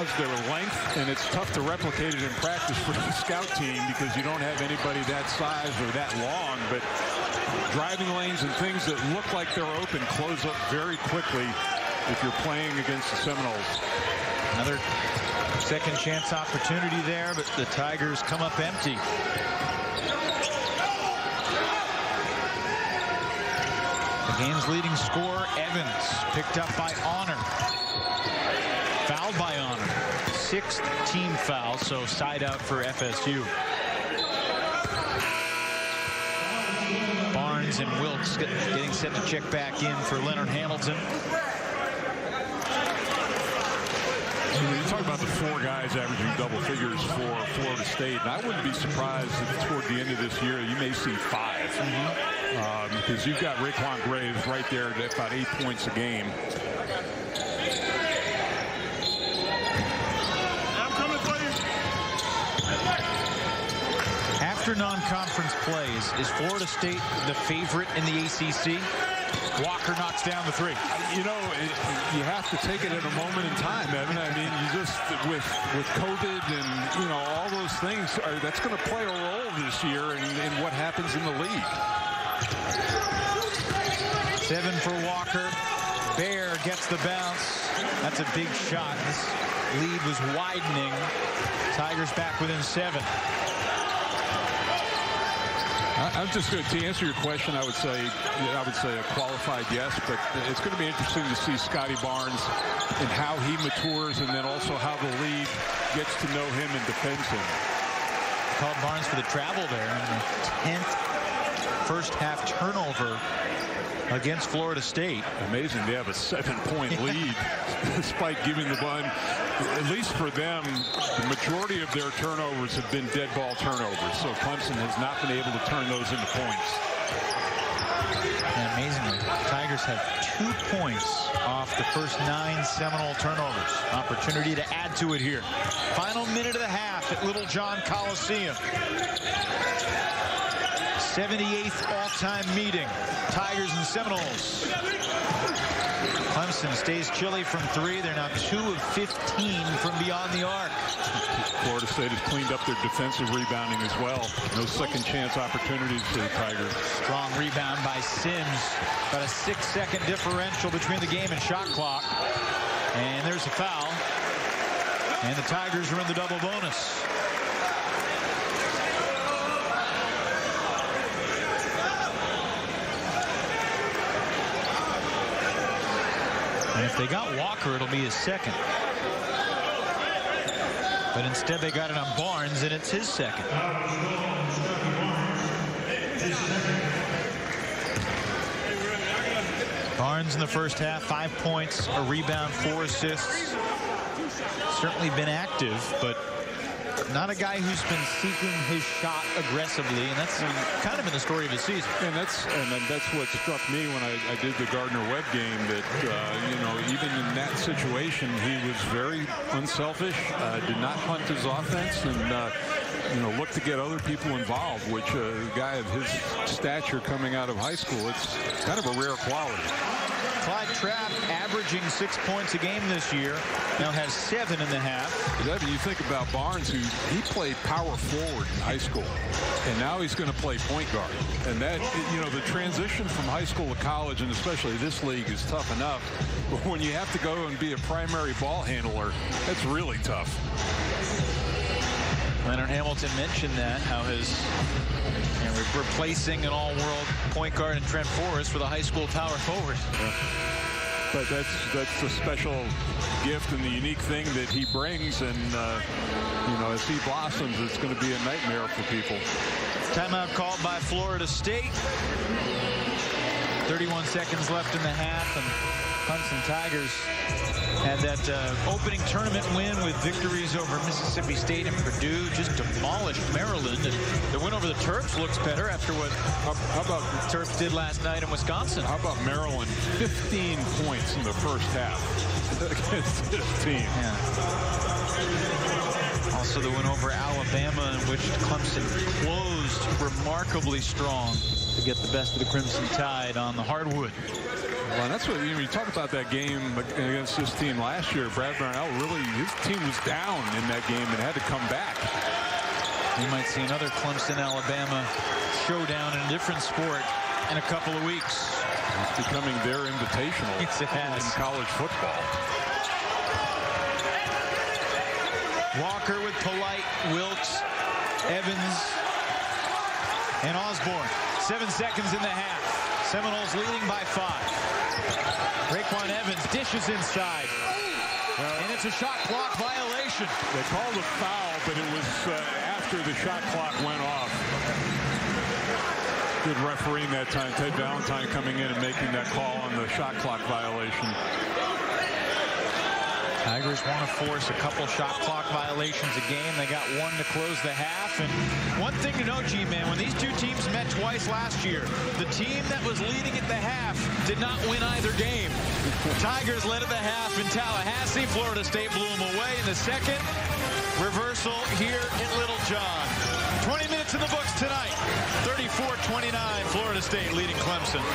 of their length, and it's tough to replicate it in practice for the scout team because you don't have anybody that size or that long. But driving lanes and things that look like they're open close up very quickly if you're playing against the Seminoles.
Another second chance opportunity there, but the Tigers come up empty. The game's leading scorer, Evans, picked up by Honor. Fouled by Honor. 6th team foul, so side out for FSU. Barnes and Wilkes getting set to check back in for Leonard Hamilton.
When you talk about the 4 guys averaging double figures for Florida State, and I wouldn't be surprised if toward the end of this year you may see 5. Because you've got Raekwon Graves right there at about 8 points a game.
After non-conference plays, is Florida State the favorite in the ACC? Walker knocks down the 3.
You know, you have to take it at a moment in time, Evan. I mean, you just, with COVID and, all those things, that's going to play a role this year in what happens in the league.
7 for Walker. Bear gets the bounce. That's a big shot. This lead was widening. Tigers back within 7.
I'm just going to answer your question. I would say a qualified yes, but it's going to be interesting to see Scotty Barnes and how he matures, and then also how the league gets to know him and defends him.
Called Barnes for the travel there, and the 10th first half turnover against Florida State.
Amazing they have a 7-point lead despite giving the ball. At least for them, the majority of their turnovers have been dead ball turnovers. So Clemson has not been able to turn those into points.
Tigers have 2 points off the first 9 Seminole turnovers. Opportunity to add to it here. Final minute of the half at Littlejohn Coliseum. 78th all-time meeting. Tigers and Seminoles. Clemson stays chilly from 3. They're now 2 of 15 from beyond the arc.
Florida State has cleaned up their defensive rebounding as well. No second chance opportunities for the Tigers.
Strong rebound by Sims. About a 6-second differential between the game and shot clock. And there's a foul. And the Tigers are in the double bonus. And if they got Walker, it'll be his second. But instead they got it on Barnes, and it's his second. Barnes in the first half, 5 points, a rebound, 4 assists. Certainly been active, but not a guy who's been seeking his shot aggressively, and that's kind of been the story of his season.
And that's what struck me when I did the Gardner-Webb game, that you know, even in that situation, he was very unselfish, did not punt his offense, and you know, looked to get other people involved, which a guy of his stature coming out of high school, it's kind of a rare quality.
Clyde Trapp averaging 6 points a game this year, now has 7 in the half.
Evan, you think about Barnes, who he played power forward in high school, and now he's going to play point guard. And that, you know, the transition from high school to college, and especially this league, is tough enough. But when you have to go and be a primary ball handler, that's really tough.
Leonard Hamilton mentioned that, how his replacing an all-world point guard in Trent Forrest with a high school power forward.
Yeah. But that's the special gift and the unique thing that he brings, and you know, as he blossoms, it's going to be a nightmare for people.
Timeout called by Florida State. 31 seconds left in the half, and Clemson Tigers had that opening tournament win with victories over Mississippi State and Purdue. Just demolished Maryland, and the win over the Terps looks better after what how about the Terps did last night in Wisconsin.
How about Maryland? 15 points in the first half against this team.
Yeah. Also the win over Alabama, in which Clemson closed remarkably strong to get the best of the Crimson Tide on the hardwood.
Well, that's what you talk about, that game against this team last year. Brad Brownell, really, his team was down in that game and had to come back.
We might see another Clemson-Alabama showdown in a different sport in a couple of weeks.
It's becoming their invitational
Yes, it has.
in college football.
Walker with Polite, Wilkes, Evans, and Osborne. 7 seconds in the half. Seminoles leading by 5. Raekwon Evans dishes inside. And it's a shot clock violation.
They called a foul, but it was after the shot clock went off. Good refereeing that time. Ted Valentine coming in and making that call on the shot clock violation.
Tigers want to force a couple shot clock violations a game. They got one to close the half. And one thing to know, G-Man, when these two teams met twice last year, the team that was leading at the half did not win either game. Tigers led at the half in Tallahassee. Florida State blew them away in the second. Reversal here in Littlejohn. 20 minutes in the books tonight. 34-29, Florida State leading Clemson.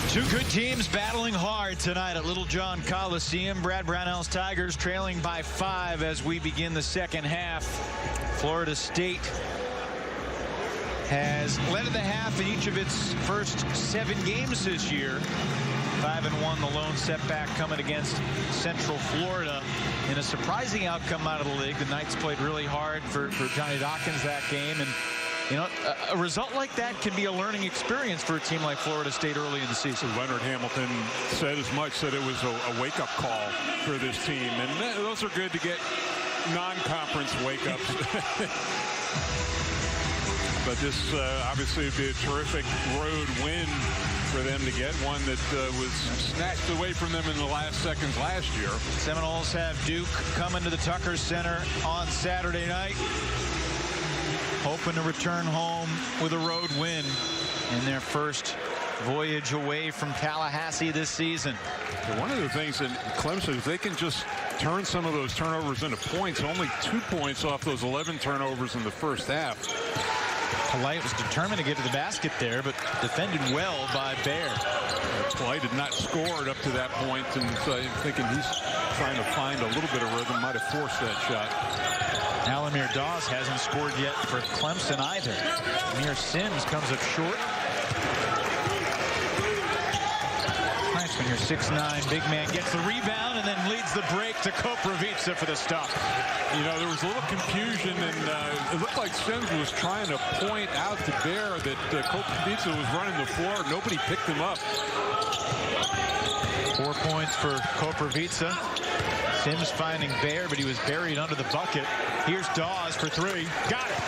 Two good teams battling hard tonight at Littlejohn Coliseum. Brad Brownell's Tigers trailing by 5 as we begin the second half. Florida State has led at the half in each of its first 7 games this year. 5-1, the lone setback coming against Central Florida in a surprising outcome out of the league. The Knights played really hard for Johnny Dawkins that game, and You know, a result like that can be a learning experience for a team like Florida State early in the season.
Leonard Hamilton said as much, that it was a wake-up call for this team. And those are good to get non-conference wake-ups. But this obviously would be a terrific road win for them to get one that was snatched away from them in the last seconds last year.
Seminoles have Duke coming to the Tucker Center on Saturday night, hoping to return home with a road win in their first voyage away from Tallahassee this season.
One of the things in Clemson is they can just turn some of those turnovers into points. Only 2 points off those 11 turnovers in the first half.
Polite was determined to get to the basket there, but defended well by Baer.
Polite had not scored up to that point, and so I'm thinking he's trying to find a little bit of rhythm. Might have forced that shot.
Alamir Dawes hasn't scored yet for Clemson either. Amir Sims comes up short. Nice when your 6'9" big man gets the rebound and then leads the break to Koprivica for the stop.
You know, there was a little confusion, and it looked like Sims was trying to point out to Baer that Koprivica was running the floor. Nobody picked him up.
4 points for Koprivica. Sims finding Baer, but he was buried under the bucket. Here's Dawes for three. Got it.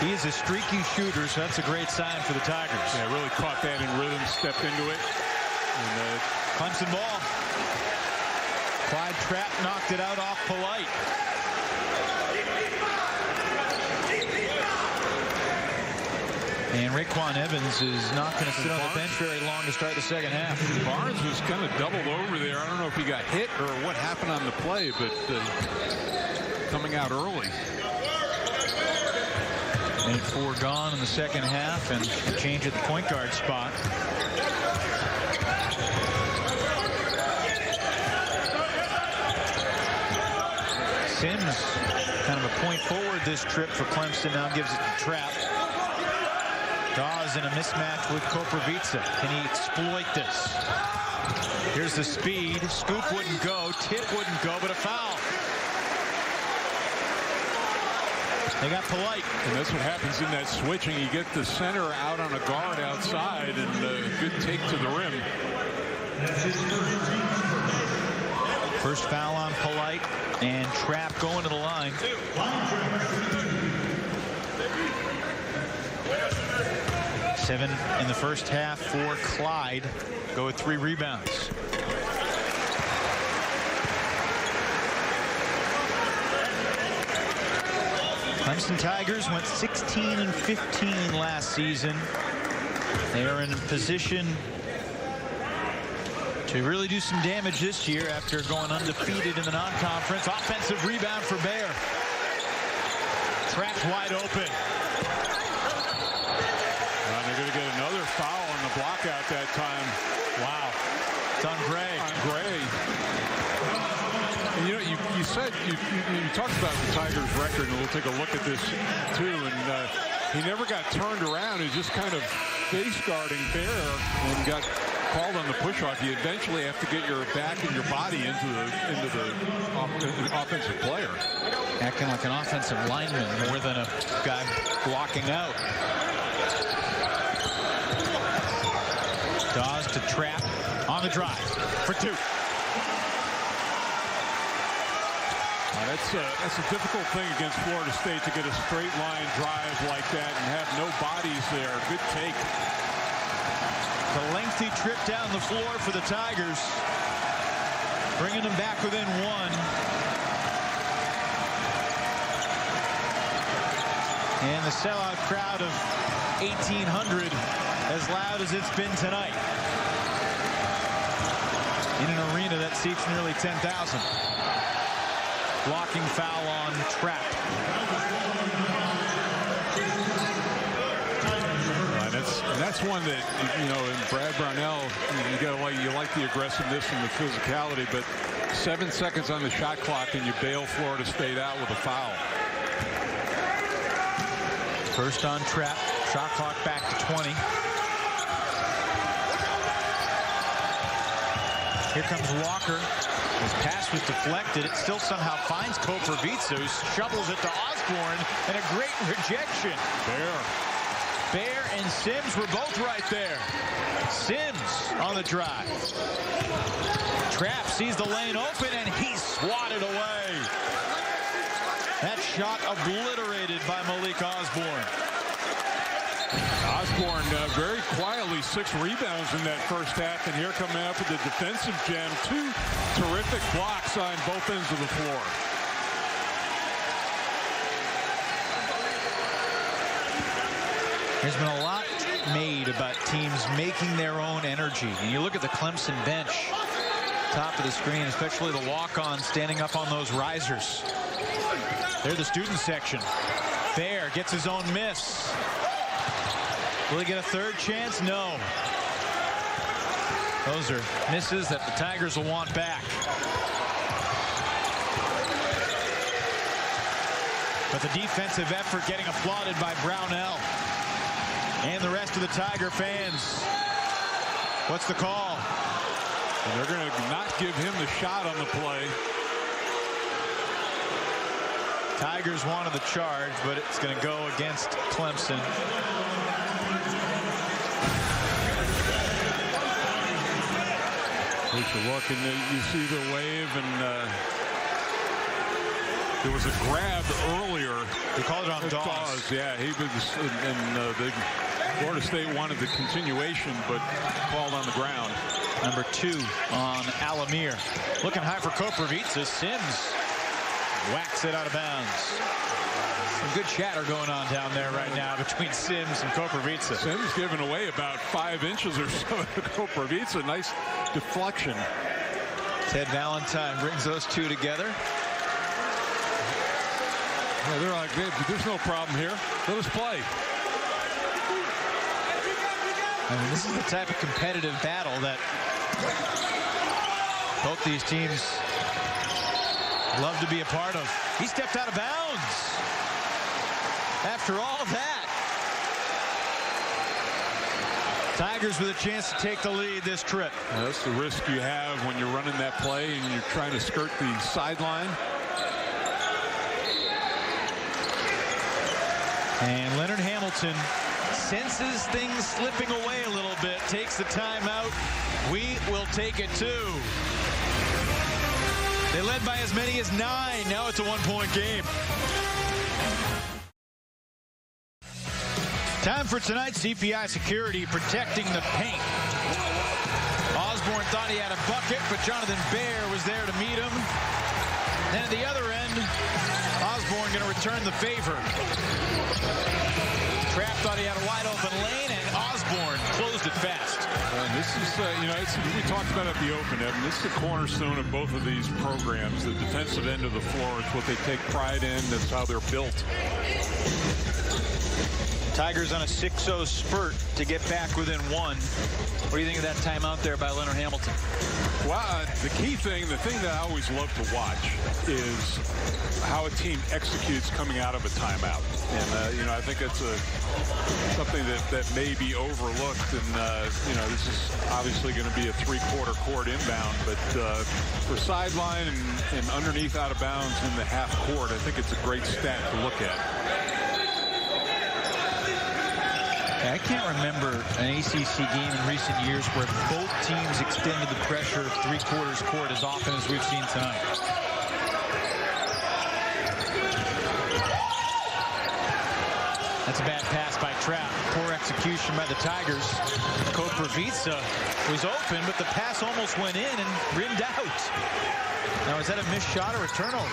He is a streaky shooter, so that's a great sign for the Tigers.
Yeah, really caught that in rhythm, stepped into it. And,
Clemson ball. Clyde Trapp knocked it out off Polite. And Raekwon Evans is not going to sit on the bench very long to start the second half.
Barnes was kind of doubled over there. I don't know if he got hit or what happened on the play, but coming out early.
Minute 4 gone in the second half, and a change at the point guard spot. Sims, kind of a point forward this trip for Clemson, now gives it to Trapp. Dawes in a mismatch with Koprivica. Can he exploit this? Here's the speed. Scoop wouldn't go. Tip wouldn't go, but a foul. They got Polite.
And that's what happens in that switching. You get the center out on a guard outside, and a good take to the rim.
First foul on Polite, and Trapp going to the line. 7 in the first half for Clyde. Go with 3 rebounds. Clemson Tigers went 16-15 last season. They are in a position to really do some damage this year after going undefeated in the non-conference. Offensive rebound for Baer. Trapped wide open.
They're going to get another foul on the block out that time.
Wow. It's on Gray.
And you know, you said you talked about the Tigers' record, and we'll take a look at this too. And he never got turned around. He just kind of face guarding Baer and got called on the push-off. You eventually have to get your back and your body into the offensive player.
Acting like an offensive lineman more than a guy blocking out. Dawes to Trapp on the drive for 2.
That's a difficult thing against Florida State, to get a straight line drive like that and have no bodies there. Good take.
The lengthy trip down the floor for the Tigers, bringing them back within 1. And the sellout crowd of 1,800, as loud as it's been tonight, in an arena that seats nearly 10,000. Blocking foul on Trapp.
That's one that, you know, in Brad Brownell, you like the aggressiveness and the physicality, but 7 seconds on the shot clock and you bail Florida State out with a foul.
First on Trapp. Shot clock back to 20. Here comes Walker. His pass pass was deflected. It still somehow finds Koprivica, who shovels it to Osborne, and a great rejection. Bear and Sims were both right there. Sims on the drive. Trapp sees the lane open, and he's swatted away. That shot obliterated by Malik Osborne.
Osborne very quietly 6 rebounds in that first half, and here coming up with the defensive gem. 2 terrific blocks on both ends of the floor.
There's been a lot made about teams making their own energy. And you look at the Clemson bench, top of the screen, especially the walk-ons standing up on those risers. They're the student section. Bear gets his own miss. Will he get a third chance? No. Those are misses that the Tigers will want back. But the defensive effort getting applauded by Brownell and the rest of the Tiger fans. What's the call?
And they're going to not give him the shot on the play.
Tigers wanted the charge, but it's going to go against Clemson.
Take a look, and you see the wave, and there was a grab earlier.
They called it on Dawes.
Yeah, he was, and the Florida State wanted the continuation, but called on the ground.
Number 2 on Alamir. Looking high for Koprivica. Sims whacks it out of bounds. Some good chatter going on down there right now between Sims and Koprivica.
Sims giving away about 5 inches or so to Koprivica. Nice deflection.
Ted Valentine brings those two together.
Yeah, they're like, there's no problem here. Let us play.
I mean, this is the type of competitive battle that both these teams love to be a part of. He stepped out of bounds. After all that, Tigers with a chance to take the lead this trip.
Well, that's the risk you have when you're running that play and you're trying to skirt the sideline.
And Leonard Hamilton senses things slipping away a little bit, takes the timeout. We will take it too. They led by as many as 9. Now it's a 1-point game. Time for tonight's CPI Security, protecting the paint. Osborne thought he had a bucket, but Jonathan Bear was there to meet him. Then at the other end, Osborne going to return the favor. Trapp thought he had a wide open lane, and Osborne closed it fast.
And this is, we talked about it at the Open, Evan. This is the cornerstone of both of these programs. The defensive end of the floor is what they take pride in. That's how they're built.
Tigers on a 6-0 spurt to get back within 1. What do you think of that timeout there by Leonard Hamilton?
Well, the key thing, the thing that I always love to watch is how a team executes coming out of a timeout. And, I think it's something that may be overlooked. And, this is obviously going to be a 3/4 court inbound. But for sideline and underneath out of bounds in the half court, I think it's a great stat to look at.
I can't remember an ACC game in recent years where both teams extended the pressure 3/4 court as often as we've seen tonight. That's a bad pass by Trapp. Poor execution by the Tigers. Koprivica was open, but the pass almost went in and rimmed out. Now, is that a missed shot or a turnover?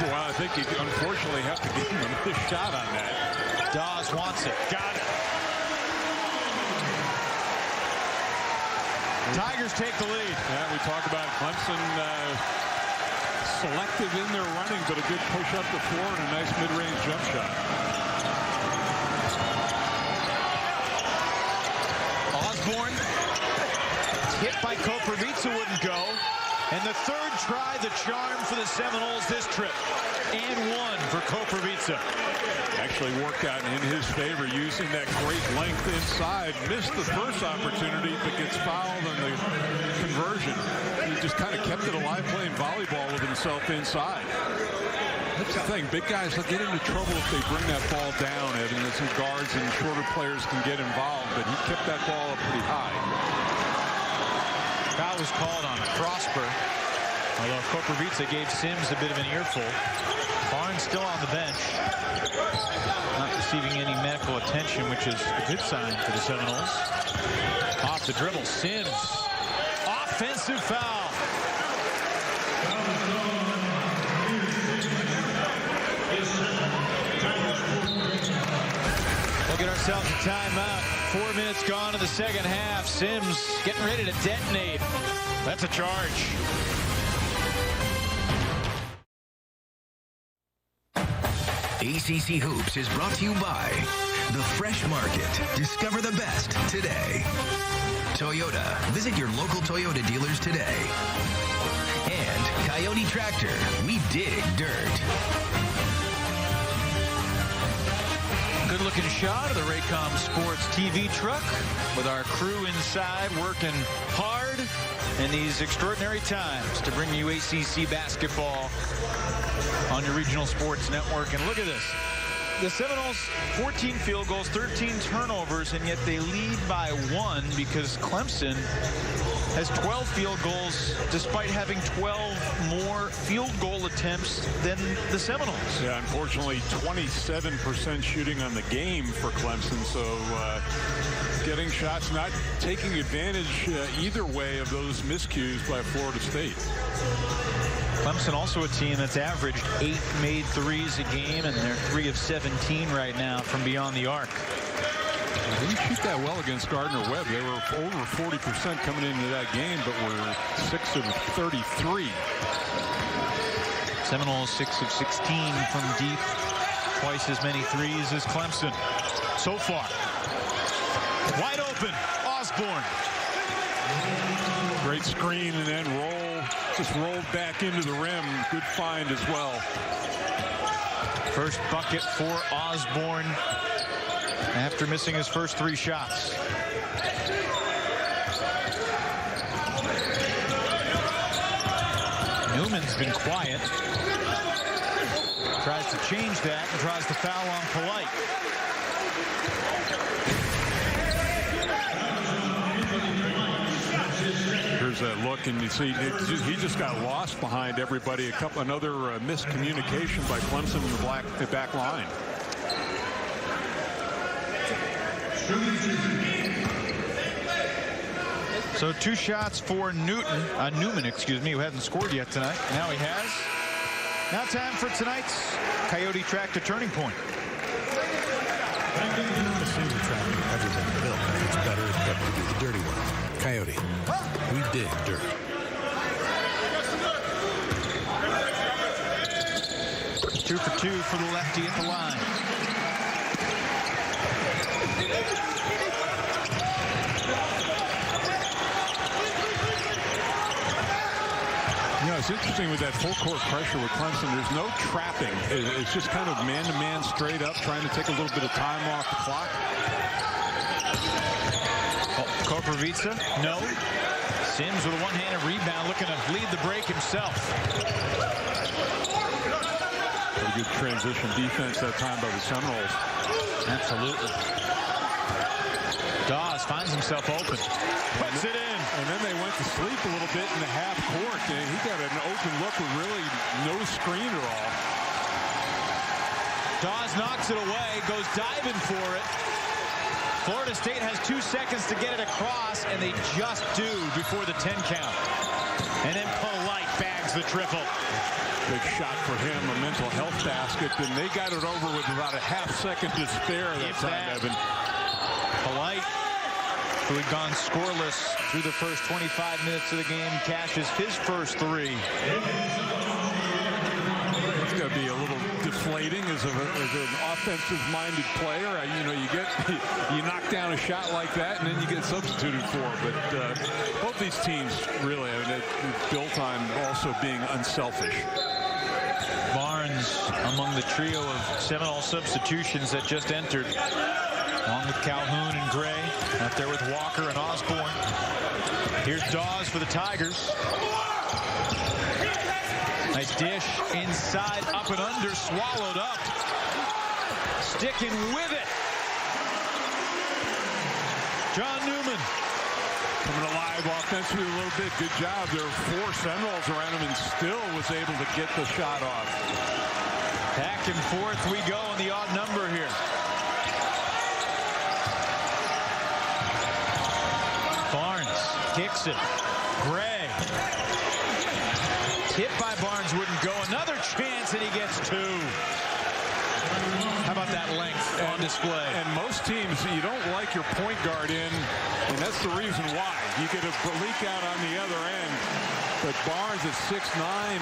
Well, I think you unfortunately have to give him a missed shot on that.
Dawes wants it. Got it. Tigers take the lead.
Yeah, we talk about Clemson selective in their running, but a good push up the floor and a nice mid-range jump shot.
Osborne hit by Koprivica, wouldn't go. And the third try, the charm for the Seminoles this trip. And 1 for Koprivica.
Actually worked out in his favor, using that great length inside. Missed the first opportunity, but gets fouled on the conversion. He just kind of kept it alive playing volleyball himself inside. That's the thing. Big guys will get into trouble if they bring that ball down, Evan, as some guards and shorter players can get involved, but he kept that ball up pretty high.
Foul was called on Prosper, although Koprivica gave Sims a bit of an earful. Barnes still on the bench, not receiving any medical attention, which is a good sign for the Seminoles. Off the dribble, Sims. Offensive foul. We'll get ourselves a timeout. 4 minutes gone in the second half. Sims getting ready to detonate. That's a charge.
ACC Hoops is brought to you by The Fresh Market. Discover the best today. Toyota. Visit your local Toyota dealers today. And Coyote Tractor. We dig dirt.
Good looking shot of the Raycom Sports TV truck with our crew inside working hard in these extraordinary times to bring you ACC basketball on your regional sports network. And look at this. The Seminoles, 14 field goals, 13 turnovers, and yet they lead by 1 because Clemson has 12 field goals despite having 12 more field goal attempts than the Seminoles.
Yeah, unfortunately, 27% shooting on the game for Clemson, so getting shots, not taking advantage either way of those miscues by Florida State.
Clemson also a team that's averaged 8 made threes a game, and they're 3 of 17 right now from beyond the arc.
They didn't shoot that well against Gardner-Webb. They were over 40% coming into that game, but were 6 of 33.
Seminoles 6 of 16 from deep, twice as many threes as Clemson so far. Wide open, Osborne.
Great screen and then just rolled back into the rim. Good find as well.
First bucket for Osborne after missing his first 3 shots. Newman's been quiet. Tries to change that and tries to foul on Polite.
Here's that look, and you see he just got lost behind everybody. Another miscommunication by Clemson in the back line.
So 2 shots for Newman, excuse me, who hasn't scored yet tonight. Now he has. Now time for tonight's Coyote Tractor Turning Point.
The single tractor everyone built. It's better to do the dirty work. Coyote, we dig dirt.
Two for 2 for the lefty at the line.
You know, it's interesting with that full court pressure with Clemson. There's no trapping. It's just kind of man-to-man straight up, trying to take a little bit of time off the clock.
Koprivica, no. Sims with a one-handed rebound, looking to lead the break himself.
Pretty good transition defense that time by the Seminoles.
Absolutely. Dawes finds himself open. Puts it in.
And then they went to sleep a little bit in the half court. And he got an open look with really no screen at all.
Dawes knocks it away, goes diving for it. Florida State has 2 seconds to get it across, and they just do before the 10 count. And then Polite bags the triple.
Big shot for him, a mental health basket, and they got it over with about a half-second to spare that time, Evan.
Polite, who had gone scoreless through the first 25 minutes of the game, cashes his first 3.
It's going to be a little deflating as an offensive-minded player. You know, you knock down a shot like that, and then you get substituted for. But both these teams really are built on also being unselfish.
Barnes among the trio of Seminole substitutions that just entered, along with Calhoun and Gray, out there with Walker and Osborne. Here's Dawes for the Tigers. Nice dish inside, up and under, swallowed up. Sticking with it. John Newman.
Coming alive offensively a little bit. Good job. There were 4 Seminoles around him and still was able to get the shot off.
Back and forth we go in the odd number here. Barnes kicks it. Gray. Tip by Barnes wouldn't go. Another chance and he gets 2. How about that length on display?
And most teams, you don't like your point guard in, and that's the reason why. You get a leak out on the other end. But Barnes at 6'9",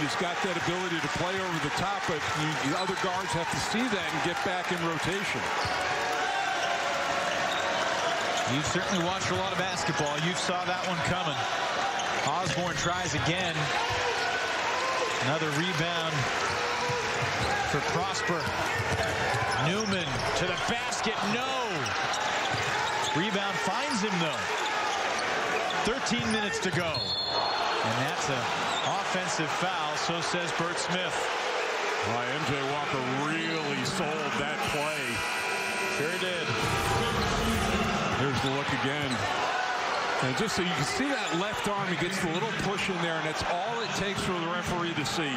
has got that ability to play over the top, but the other guards have to see that and get back in rotation.
You've certainly watched a lot of basketball. You saw that one coming. Osborne tries again. Another rebound for Prosper. Newman to the basket. No. Rebound finds him, though. 13 minutes to go. And that's an offensive foul, so says Bert Smith.
Why, MJ Walker really sold that play.
Sure did.
Here's the look again. And just so you can see that left arm, he gets the little push in there, and that's all it takes for the referee to see.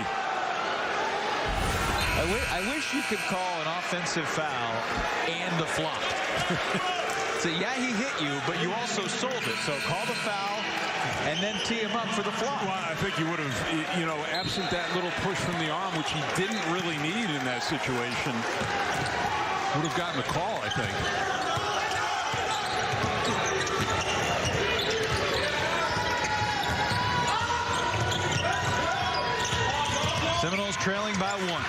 I wish you could call an offensive foul and the flop. So, yeah, he hit you, but you also sold it. So call the foul and then tee him up for the flop.
Well, I think you would have, absent that little push from the arm, which he didn't really need in that situation, would have gotten the call, I think.
Seminoles trailing by 1.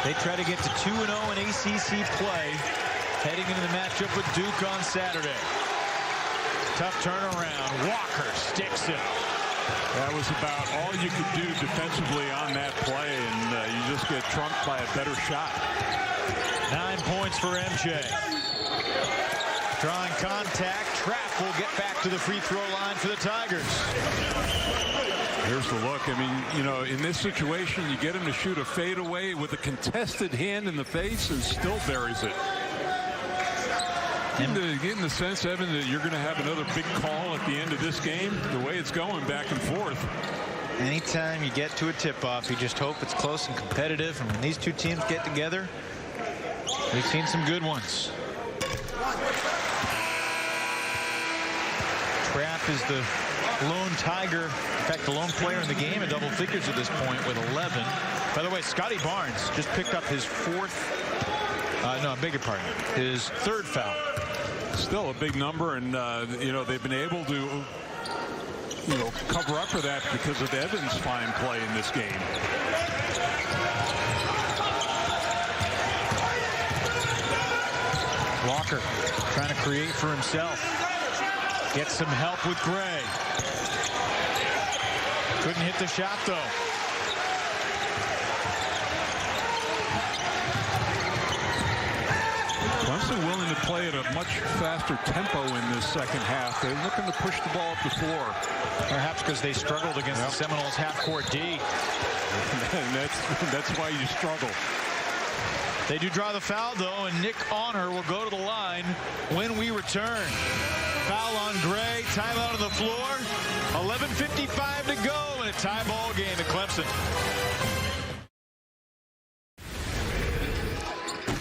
They try to get to 2-0 in ACC play, heading into the matchup with Duke on Saturday. Tough turnaround. Walker sticks it.
That was about all you could do defensively on that play, and you just get trumped by a better shot.
9 points for MJ. Drawing contact. Trapp will get back to the free throw line for the Tigers.
Here's the look. I mean, in this situation, you get him to shoot a fadeaway with a contested hand in the face and still buries it. Getting the sense, Evan, that you're going to have another big call at the end of this game, the way it's going back and forth.
Anytime you get to a tip-off, you just hope it's close and competitive. And when these two teams get together, we've seen some good ones. Trapp is the lone Tiger, in fact, the lone player in the game in double figures at this point with 11. By the way, Scotty Barnes just picked up his his 3rd foul.
Still a big number, and they've been able to cover up for that because of Evans' fine play in this game.
Walker trying to create for himself. Gets some help with Gray. Couldn't hit the shot, though.
Clemson willing to play at a much faster tempo in this second half. They're looking to push the ball up the floor.
Perhaps because they struggled against the Seminoles half-court D.
And that's why you struggle.
They do draw the foul, though, and Nick Honor will go to the line when we return. Foul on Gray. Timeout on the floor. 11:55 to go in a tie ball game at Clemson.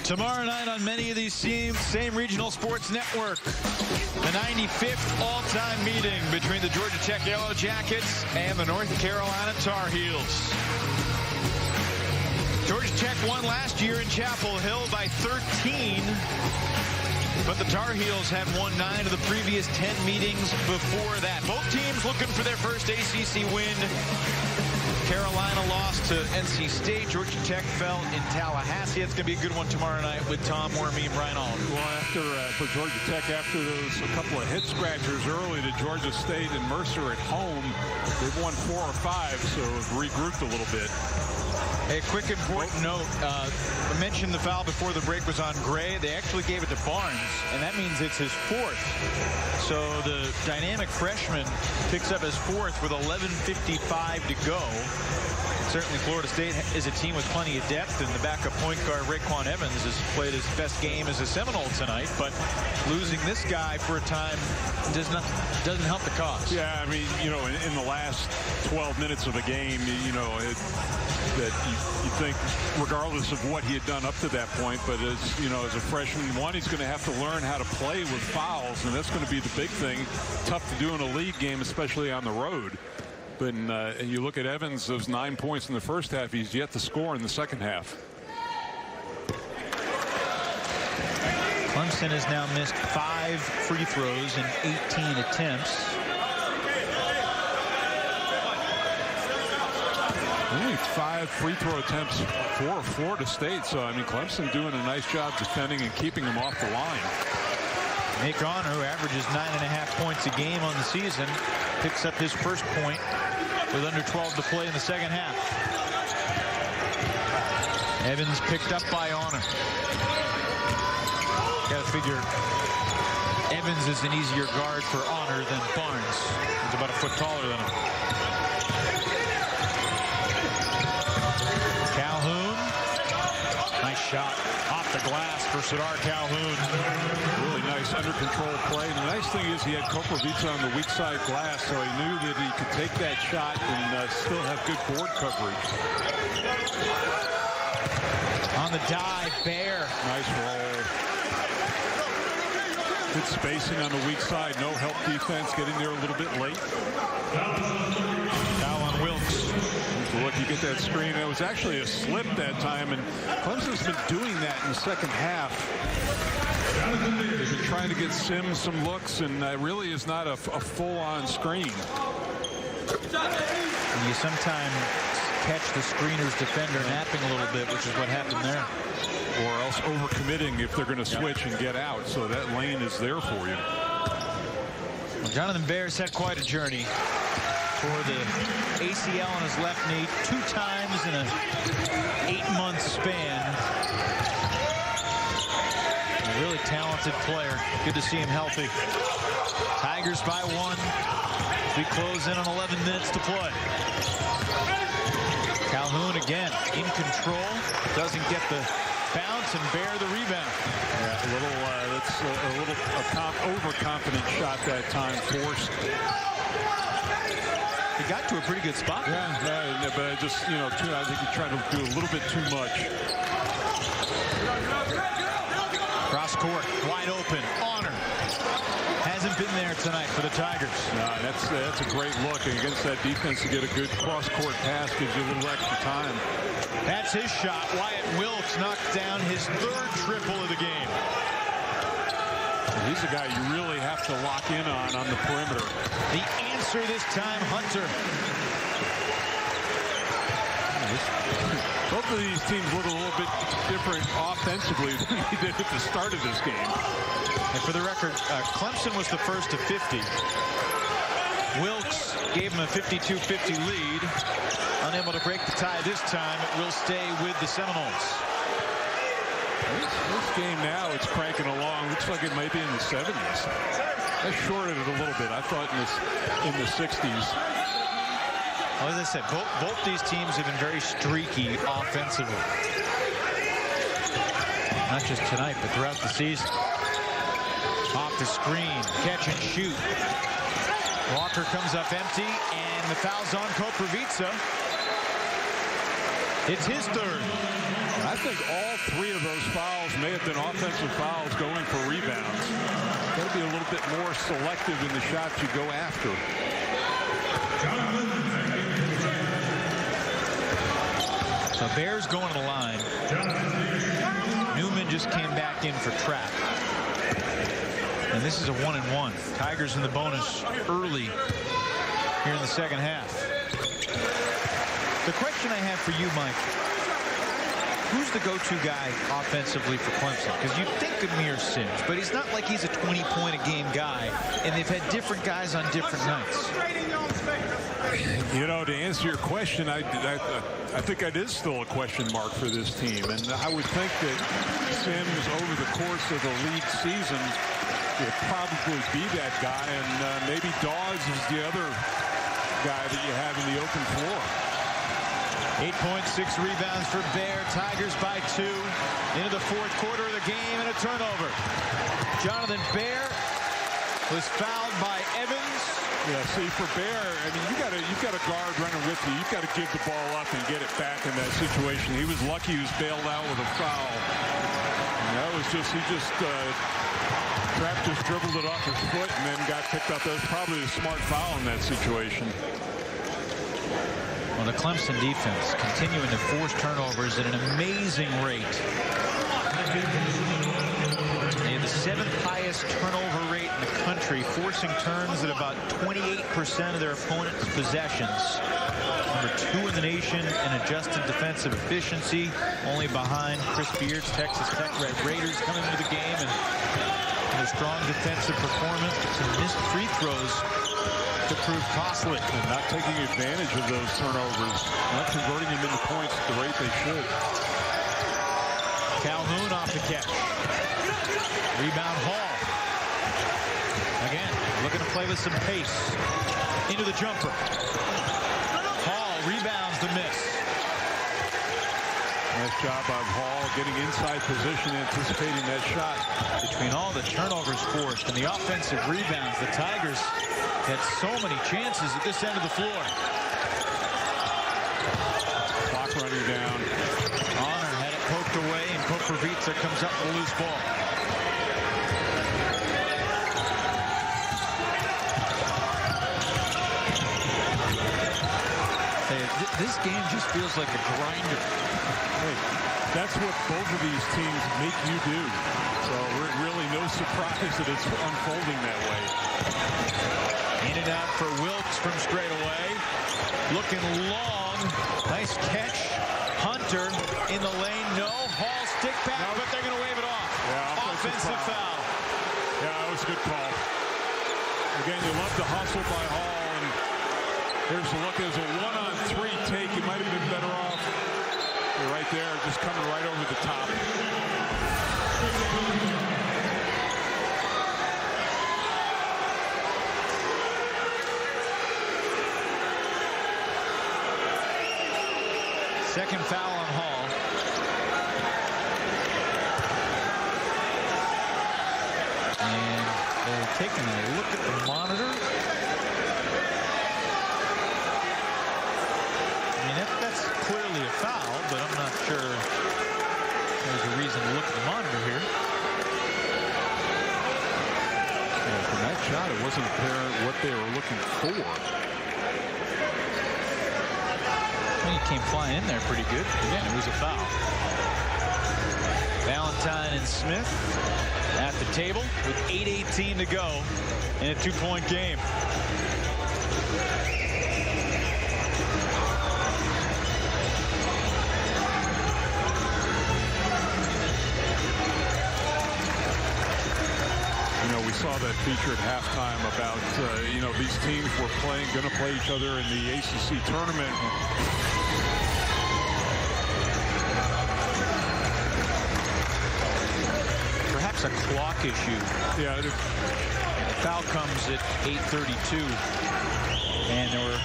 Tomorrow night on many of these same regional sports network, the 95th all-time meeting between the Georgia Tech Yellow Jackets and the North Carolina Tar Heels. Georgia Tech won last year in Chapel Hill by 13, but the Tar Heels had won 9 of the previous 10 meetings before that. Both teams looking for their first ACC win. Carolina lost to NC State. Georgia Tech fell in Tallahassee. It's going to be a good one tomorrow night with Tom Wormy and Brian Allen.
Well, for Georgia Tech, after a couple of head scratchers early to Georgia State and Mercer at home, they've won 4 or 5, so have regrouped a little bit.
A quick important note. I mentioned the foul before the break was on Gray. They actually gave it to Barnes, and that means it's his fourth. So the dynamic freshman picks up his fourth with 11:55 to go. Certainly Florida State is a team with plenty of depth, and the backup point guard Raekwon Evans has played his best game as a Seminole tonight, but losing this guy for a time doesn't help the cause.
Yeah, I mean, you know, in the last 12 minutes of the game, you know, that you think regardless of what he had done up to that point, but as you know, as a freshman, he's going to have to learn how to play with fouls, and that's going to be the big thing. Tough to do in a league game, especially on the road. But and you look at Evans, those 9 points in the first half, he's yet to score in the second half.
Clemson has now missed 5 free throws in 18 attempts.
Only 5 free throw attempts for Florida State. So, I mean, Clemson doing a nice job defending and keeping them off the line.
Nick Honor, who averages 9.5 points a game on the season, picks up his first point with under 12 to play in the second half. Evans picked up by Honor. Got to figure Evans is an easier guard for Honor than Barnes. He's about a foot taller than him. Calhoun. Nice shot off the glass for Sadar Calhoun.
Really nice under control play. And the nice thing is he had Koprivica on the weak side glass, so he knew that he could take that shot and still have good board coverage.
On the dive, Bear.
Nice roll. Good spacing on the weak side. No help defense. Getting there a little bit late.
Foul on Wilkes.
Look, you get that screen. It was actually a slip that time, and Clemson's been doing that in the second half. They've been trying to get Sims some looks, and really is not a full-on screen.
And you sometimes catch the screener's defender napping a little bit, which is what happened there.
Or else overcommitting if they're going to switch and get out. So that lane is there for you.
Well, Jonathan Bear's had quite a journey for the ACL on his left knee 2 times in a 8-month span. A really talented player. Good to see him healthy. Tigers by 1. We close in on 11 minutes to play. Calhoun again in control. Doesn't get the bounce, and Bear the rebound.
Yeah, that's a little overconfident shot that time, forced.
He got to a pretty good spot.
Yeah, but I just, you know, I think he tried to do a little bit too much.
Cross court, wide open. Honor hasn't been there tonight for the Tigers.
No, that's a great look against that defense to get a good cross-court pass, gives you a little extra time.
That's his shot. Wyatt Wilkes knocked down his 3rd triple of the game.
He's a guy you really have to lock in on the perimeter.
The answer this time, Hunter.
Both of these teams look a little bit different offensively than they did at the start of this game.
And for the record, Clemson was the first to 50. Wilkes gave him a 52-50 lead. Unable to break the tie this time, it will stay with the Seminoles.
This game now, it's cranking along. Looks like it might be in the 70s. That shorted it a little bit. I thought in the 60s.
Well, as I said, both these teams have been very streaky offensively. Not just tonight, but throughout the season. Off the screen, catch and shoot. Walker comes up empty, and the foul's on Koprivica. It's his 3rd.
I think all 3 of those fouls may have been offensive fouls going for rebounds. Got to be a little bit more selective in the shots you go after.
So Bears going to the line. Newman just came back in for trap. And this is a 1-and-1. Tigers in the bonus early here in the second half. The question I have for you, Mike, who's the go-to guy offensively for Clemson? Because you think of Amir Sims, but he's not like he's a 20-point-a-game guy, and they've had different guys on different nights.
You know, to answer your question, I think it is still a question mark for this team. And I would think that Sims, over the course of the league season, will probably be that guy. And maybe Dawes is the other guy that you have in the open floor.
8.6 rebounds for Bear. Tigers by 2 into the fourth quarter of the game, and a turnover. Jonathan Bear was fouled by Evans.
Yeah, see, for Bear, I mean, you've got a guard running with you. You've got to give the ball up and get it back in that situation. He was lucky he was bailed out with a foul. And that was just, Trapp just dribbled it off his foot and then got picked up. That was probably a smart foul in that situation.
Well, the Clemson defense continuing to force turnovers at an amazing rate. They have the 7th highest turnover rate in the country, forcing turns at about 28% of their opponent's possessions. Number 2 in the nation in adjusted defensive efficiency, only behind Chris Beard's Texas Tech Red Raiders coming into the game, and a strong defensive performance, some missed free throws to prove costly.
And not taking advantage of those turnovers, not converting them into points at the rate they should.
Calhoun off the catch. Rebound Hall. Again, looking to play with some pace. Into the jumper. Hall rebounds the miss.
Nice job by Hall getting inside position, anticipating that shot.
Between all the turnovers forced and the offensive rebounds, the Tigers had so many chances at this end of the floor.
Clock running down.
Honor had it poked away, and Popovica comes up with a loose ball. This game just feels like a grinder.
Hey, that's what both of these teams make you do. So really no surprise that it's unfolding that way.
In and out for Wilkes from straight away. Looking long. Nice catch. Hunter in the lane. No. Hall stick back, but they're going to wave it off.
Yeah,
offensive foul.
Yeah, that was a good call. Again, you love the hustle by Hall. And here's a look. There's a 1-on-3 take. You might have been better off. You're right there, just coming right over the top.
Second foul on Hall. And they're taking a look at the monitor. I mean, that's clearly a foul, but I'm not sure there's a reason to look at the monitor here.
Yeah, from that shot, it wasn't apparent what they were looking for.
He came flying in there pretty good. Again, it was a foul. Valentine and Smith at the table with 8:18 to go in a 2-point game.
You know, we saw that feature at halftime about, you know, these teams were going to play each other in the ACC tournament.
Perhaps a clock issue.
Yeah.
The foul comes at 8:32, and there were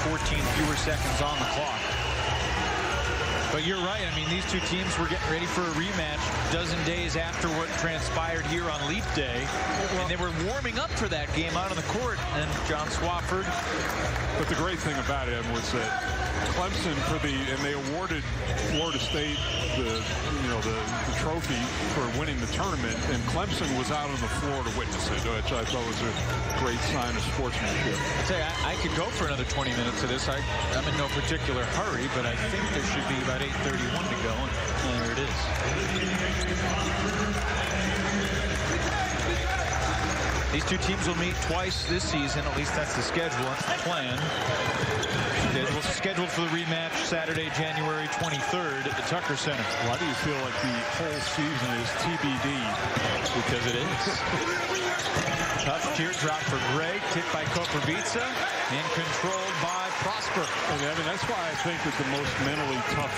14 fewer seconds on the clock. But you're right. I mean, these two teams were getting ready for a rematch a dozen days after what transpired here on Leap Day. And they were warming up for that game out on the court. And John Swafford.
But the great thing about it was that Clemson and they awarded Florida State the trophy for winning the tournament, and Clemson was out on the floor to witness it, which I thought was a great sign of sportsmanship.
I'd say I could go for another 20 minutes of this. I'm in no particular hurry, but I think there should be about 8:31 to go, and there it is. These two teams will meet twice this season. At least that's the schedule. That's the plan. It's scheduled for the rematch Saturday, January 23rd at the Tucker Center.
Why do you feel like the whole season is TBD?
Because it is. Tough teardrop for Greg. Kicked by Koprivica and controlled by Prosper.
And Evan, that's why I think that the most mentally tough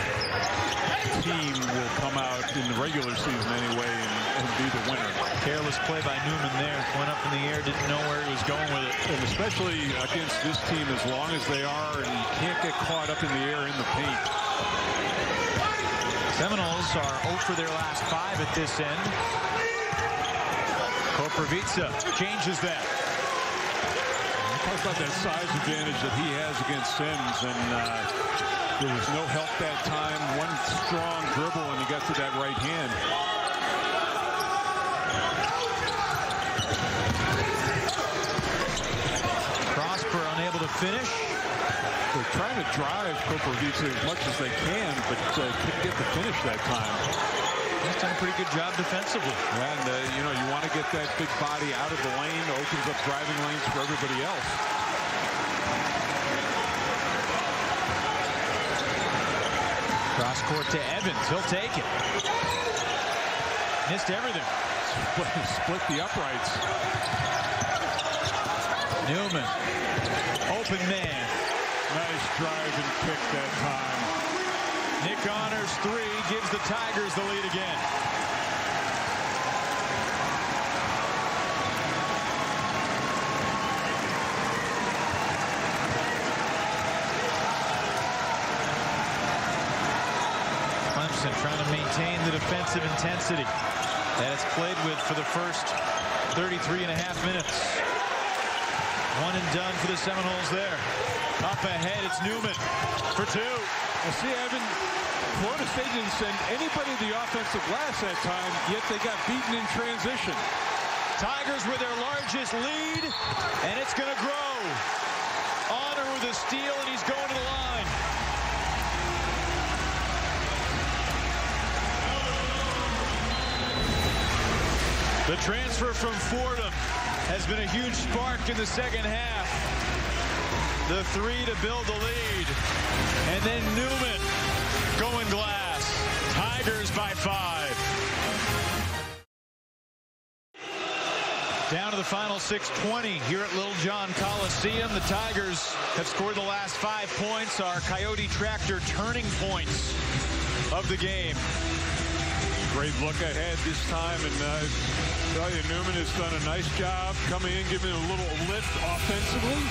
team will come out in the regular season anyway and be the winner.
Careless play by Newman there. Went up in the air, didn't know where he was going with it.
And especially against this team, as long as they are, and you can't get caught up in the air in the paint.
Seminoles are 0 for their last 5 at this end. Koprivica changes that.
Talk about that size advantage that he has against Sims, and there was no help that time. One strong dribble, and he got to that right hand.
Prosper unable to finish.
They're trying to drive Koprivica as much as they can, but couldn't get the finish that time.
He's done a pretty good job defensively.
Yeah, and you know, you want to get that big body out of the lane, opens up driving lanes for everybody else.
Cross court to Evans. He'll take it. Missed everything.
Split the uprights.
Newman. Open man.
Nice drive and kick that time.
Nick Honors 3 gives the Tigers the lead again. Clemson trying to maintain the defensive intensity that it's played with for the first 33.5 minutes. One and done for the Seminoles there. Up ahead, it's Newman for 2.
I see, Evan, Florida State didn't send anybody to the offensive glass that time, yet they got beaten in transition.
Tigers with their largest lead, and it's going to grow. Honor with a steal, and he's going to the line. The transfer from Fordham has been a huge spark in the second half. The 3 to build the lead. And then Newman going glass. Tigers by 5. Down to the final 6:20 here at Littlejohn Coliseum. The Tigers have scored the last 5 points. Our Coyote Tractor turning points of the game.
Great look ahead this time, and I tell you, Newman has done a nice job coming in, giving a little lift offensively.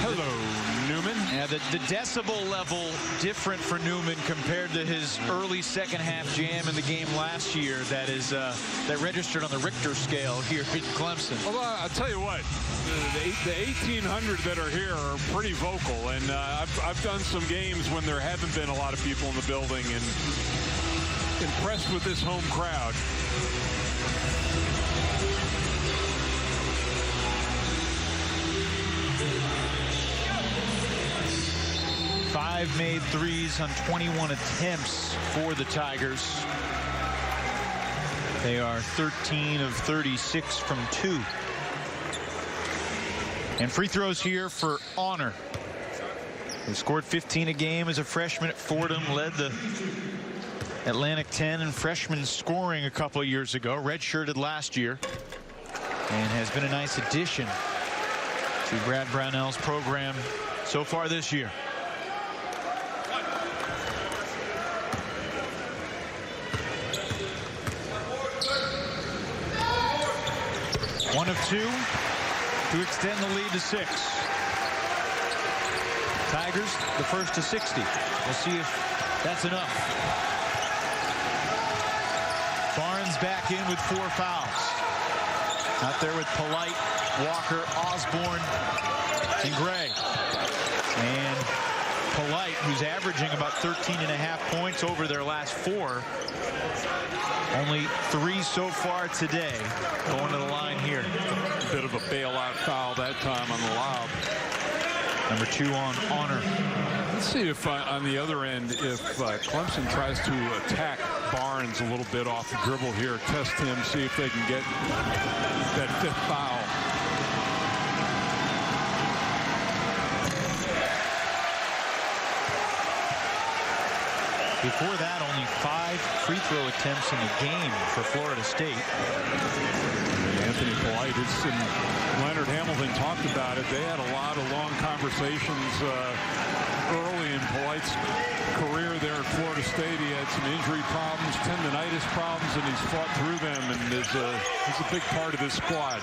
Hello, Newman.
Yeah, the decibel level different for Newman compared to his early second half jam in the game last year. That is that registered on the Richter scale here in Clemson.
Well, I'll tell you what, the 1,800 that are here are pretty vocal, and I've done some games when there haven't been a lot of people in the building, and impressed with this home crowd.
Five made threes on 21 attempts for the Tigers. They are 13 of 36 from 2. And free throws here for Honor, who scored 15 a game as a freshman at Fordham, led the Atlantic 10 in freshman scoring a couple of years ago, redshirted last year, and has been a nice addition to Brad Brownell's program so far this year. One of 2 to extend the lead to 6. Tigers, the first to 60. We'll see if that's enough. Barnes back in with 4 fouls. Out there with Polite, Walker, Osborne, and Gray. And Polite, who's averaging about 13.5 points over their last 4. Only 3 so far today. Going to the line here.
A bit of a bailout foul that time on the lob.
Number 2 on Honor.
Let's see if on the other end, if Clemson tries to attack Barnes a little bit off the dribble here, test him, see if they can get that 5th foul.
Before that, only 5 free throw attempts in the game for Florida State.
Anthony Polite and Leonard Hamilton talked about it. They had a lot of long conversations early in Polite's career there at Florida State. He had some injury problems, tendonitis problems, and he's fought through them, and he's a big part of this squad.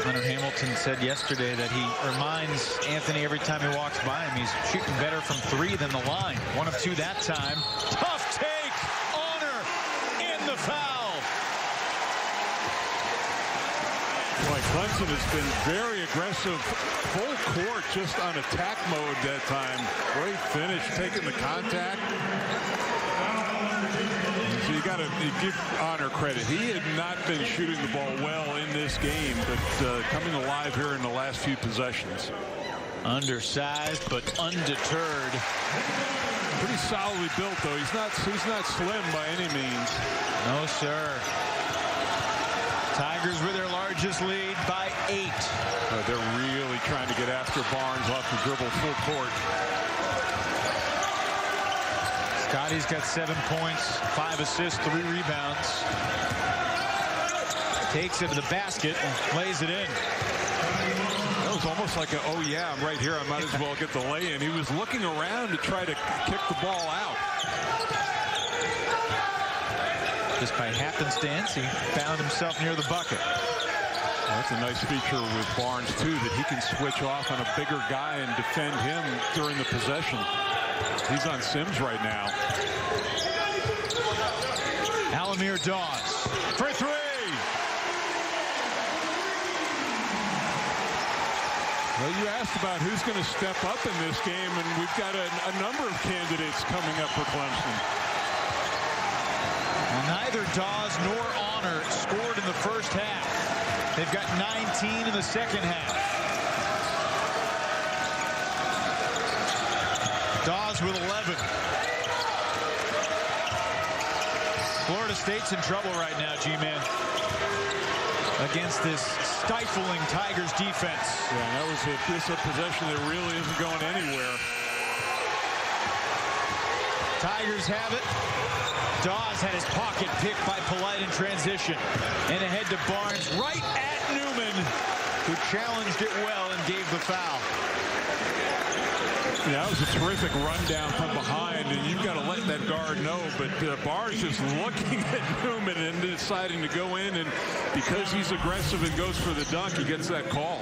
Leonard Hamilton said yesterday that he reminds Anthony every time he walks by him he's shooting better from 3 than the line. 1 of 2 that time. Tough take. Honor in the foul.
Boy, Clemson has been very aggressive, full court, just on attack mode that time. Great finish, taking the contact. So you got to give Honor credit. He had not been shooting the ball well in this game, but coming alive here in the last few possessions.
Undersized but undeterred.
Pretty solidly built, though. He's not slim by any means.
No, sir. Tigers with their largest lead by 8.
They're really trying to get after Barnes off the dribble full court.
Scotty's got 7 points, 5 assists, 3 rebounds. Takes it to the basket and lays it in.
That was almost like a, oh yeah, I'm right here, I might as well get the lay-in. He was looking around to try to kick the ball out.
Just by happenstance, he found himself near the bucket.
That's a nice feature with Barnes, too, that he can switch off on a bigger guy and defend him during the possession. He's on Sims right now.
Alamir Dawes for 3.
Well, you asked about who's going to step up in this game, and we've got a number of candidates coming up for Clemson.
Neither Dawes nor Honor scored in the first half. They've got 19 in the second half. Dawes with 11. Florida State's in trouble right now, G-Man, against this stifling Tigers defense.
Yeah, that was a possession that really isn't going anywhere.
Tigers have it. Dawes had his pocket picked by Polite in transition. And ahead to Barnes, right at Newman, who challenged it well and gave the foul.
Yeah, that was a terrific rundown from behind, and you've got to let that guard know. But Barnes just looking at Newman and deciding to go in, and because he's aggressive and goes for the dunk, he gets that call.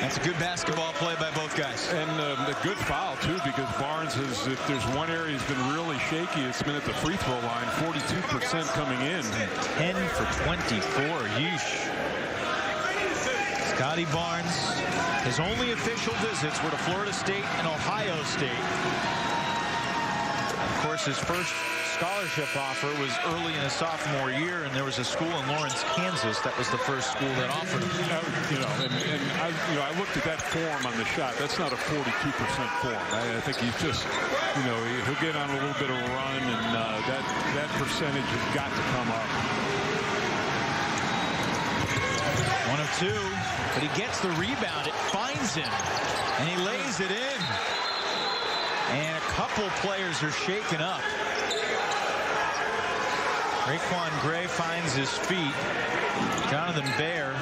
That's a good basketball play by both guys.
And a good foul, too, because Barnes has, if there's one area he's been really shaky, it's been at the free throw line, 42% coming in.
10 for 24, yeesh. Scotty Barnes, his only official visits were to Florida State and Ohio State. Of course, his first scholarship offer was early in his sophomore year, and there was a school in Lawrence, Kansas that was the first school that offered him.
I looked at that form on the shot. That's not a 42% form. I think he's just, he'll get on a little bit of a run, and that percentage has got to come up.
1 of 2, but he gets the rebound. It finds him, and he lays it in. And a couple players are shaken up. Raquan Gray finds his feet. Jonathan Baer.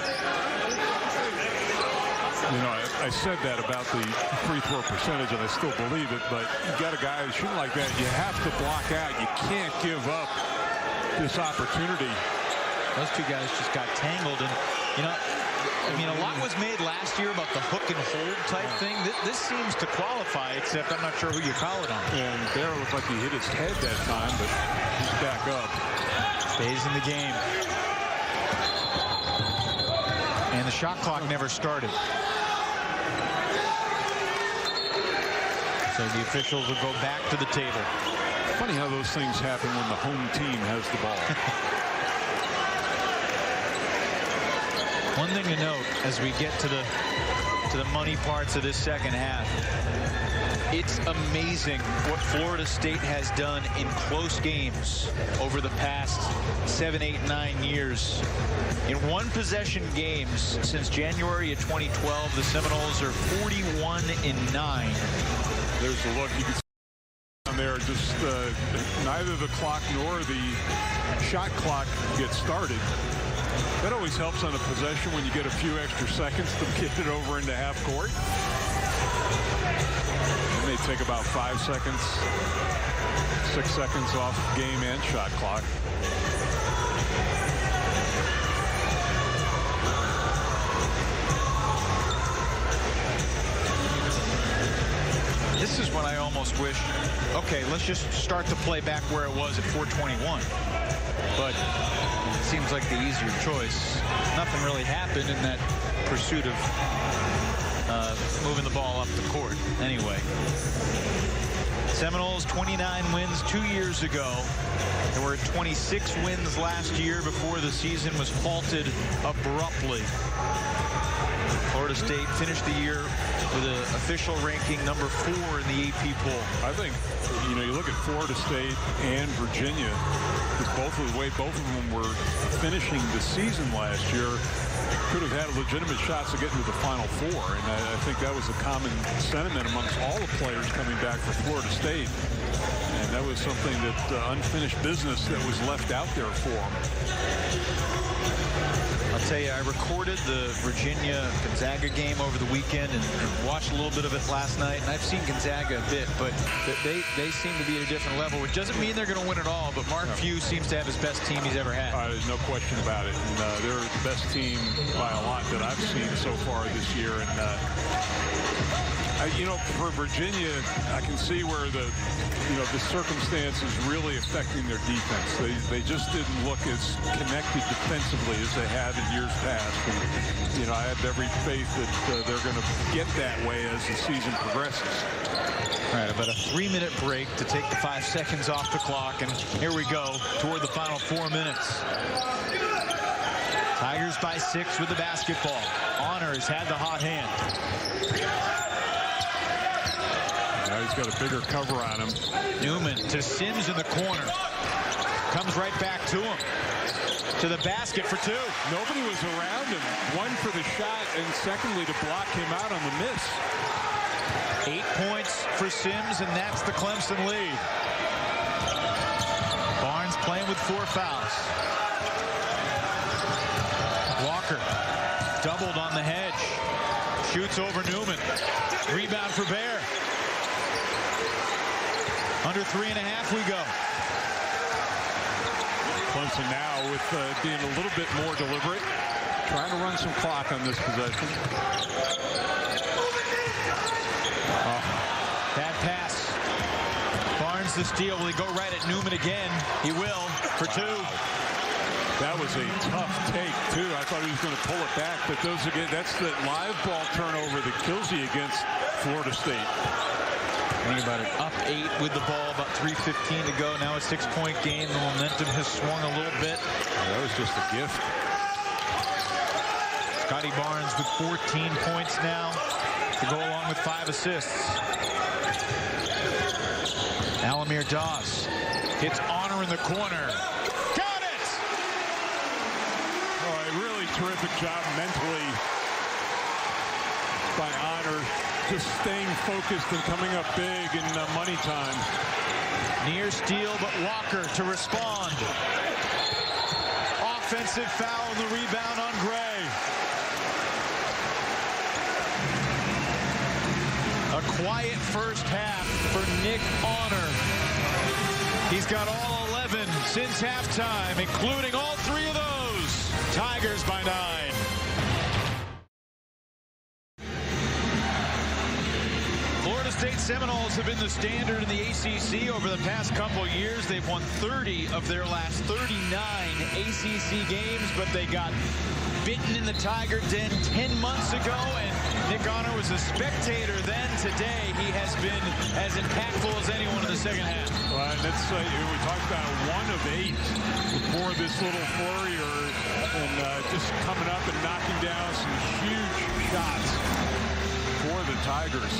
I said that about the free throw percentage, and I still believe it, but you got a guy who's shooting like that, you have to block out. You can't give up this opportunity.
Those two guys just got tangled, and, a lot was made last year about the hook and hold type thing. This seems to qualify, except I'm not sure who you call it on.
And Baer looked like he hit his head that time, but he's back up.
Stays in the game. And the shot clock never started. So the officials will go back to the table.
Funny how those things happen when the home team has the ball.
One thing to note as we get to the money parts of this second half, it's amazing what Florida State has done in close games over the past 7, 8, 9 years. In one possession games since January of 2012, the Seminoles are 41-9.
There's the look. You can see down there, just neither the clock nor the shot clock gets started. That always helps on a possession when you get a few extra seconds to get it over into half court. It may take about 5 seconds, 6 seconds off game and shot clock.
This is what I almost wish. Okay, let's just start the play back where it was at 4:21. But it seems like the easier choice. Nothing really happened in that pursuit of moving the ball up the court. Anyway, Seminoles 29 wins 2 years ago. There were 26 wins last year before the season was halted abruptly. Florida State finished the year with an official ranking number 4 in the AP poll.
I think, you know, you look at Florida State and Virginia, both of the way both of them were finishing the season last year, could have had legitimate shots to get into the Final Four. And I think that was a common sentiment amongst all the players coming back for Florida State. And that was something that unfinished business that was left out there for them.
I'll tell you, I recorded the Virginia-Gonzaga game over the weekend and watched a little bit of it last night. And I've seen Gonzaga a bit, but they seem to be at a different level, which doesn't mean they're going to win it all. But Mark Few seems to have his best team he's ever had.
There's no question about it. And they're the best team by a lot that I've seen so far this year. And you know, for Virginia, I can see where the circumstance is really affecting their defense. They just didn't look as connected defensively as they have in years past. And, you know, I have every faith that they're going to get that way as the season progresses.
All right, about a 3-minute break to take the 5 seconds off the clock. And here we go toward the final 4 minutes. Tigers by 6 with the basketball. Honor has had the hot hand.
Now he's got a bigger cover on him.
Newman to Sims in the corner. Comes right back to him. To the basket for 2.
Nobody was around him. One for the shot, and secondly to block him out on the miss.
8 points for Sims, and that's the Clemson lead. Barnes playing with 4 fouls. Walker doubled on the hedge. Shoots over Newman. Rebound for Bear. Under 3.5 we go.
Clemson now with being a little bit more deliberate, trying to run some clock on this possession.
Bad pass. Barnes the steal. Will he go right at Newman again? He will for 2.
That was a tough take, too. I thought he was going to pull it back, but that's the live ball turnover that kills you against Florida State.
Think about it. Up 8 with the ball, about 3:15 to go. Now a 6-point game. The momentum has swung a little bit.
That was just a gift.
Scotty Barnes with 14 points now to go along with 5 assists. Alamir Dawes hits Honor in the corner. Got it!
Oh, a really terrific job mentally by Honor. Just staying focused and coming up big in money time.
Near steal, but Walker to respond. Offensive foul and the rebound on Gray. A quiet first half for Nick Honor. He's got all 11 since halftime, including all 3 of those. Tigers by 9. State Seminoles have been the standard in the ACC over the past couple years. They've won 30 of their last 39 ACC games, but they got bitten in the Tiger Den 10 months ago, and Nick Honor was a spectator then. Today, he has been as impactful as anyone in the second half.
Well, and let's say we talked about 1 of 8 before this little flurry, and just coming up and knocking down some huge shots for the Tigers.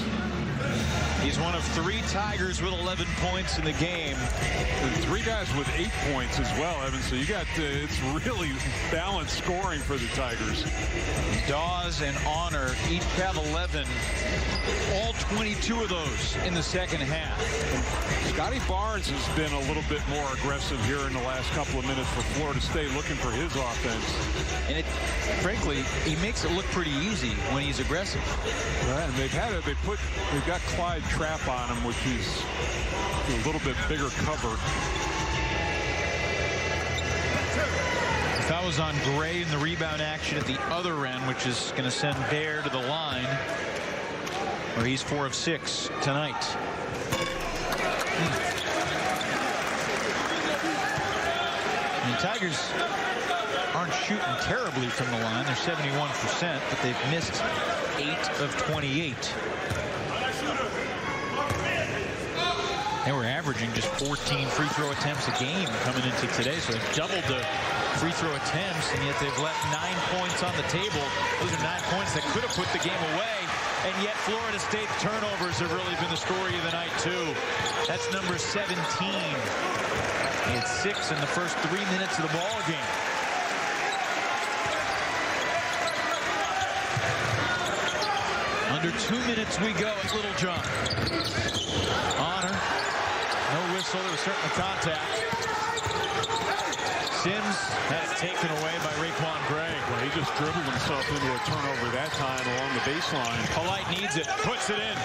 He's one of 3 Tigers with 11 points in the game.
And 3 guys with 8 points as well, Evan. So you got, it's really balanced scoring for the Tigers.
He's Dawes and Honor each have 11. All 22 of those in the second half.
Scotty Barnes has been a little bit more aggressive here in the last couple of minutes for Florida State, looking for his offense.
And frankly, he makes it look pretty easy when he's aggressive.
Right, and they've got Clyde Trapp on him, which is a little bit bigger cover.
If that was on Gray in the rebound action at the other end, which is going to send Bear to the line, where he's 4 of 6 tonight. And the Tigers aren't shooting terribly from the line. They're 71%, but they've missed 8 of 28. They were averaging just 14 free throw attempts a game coming into today, so they've doubled the free throw attempts, and yet they've left 9 points on the table. Those are 9 points that could have put the game away, and yet Florida State's turnovers have really been the story of the night, too. That's number 17. He had 6 in the first 3 minutes of the ball game. Under 2 minutes we go at Littlejohn. Honor. No whistle. There was certainly contact. Sims had it taken away by Raquan Gray.
Well, he just dribbled himself into a turnover that time along the baseline.
Polite needs it. Puts it in.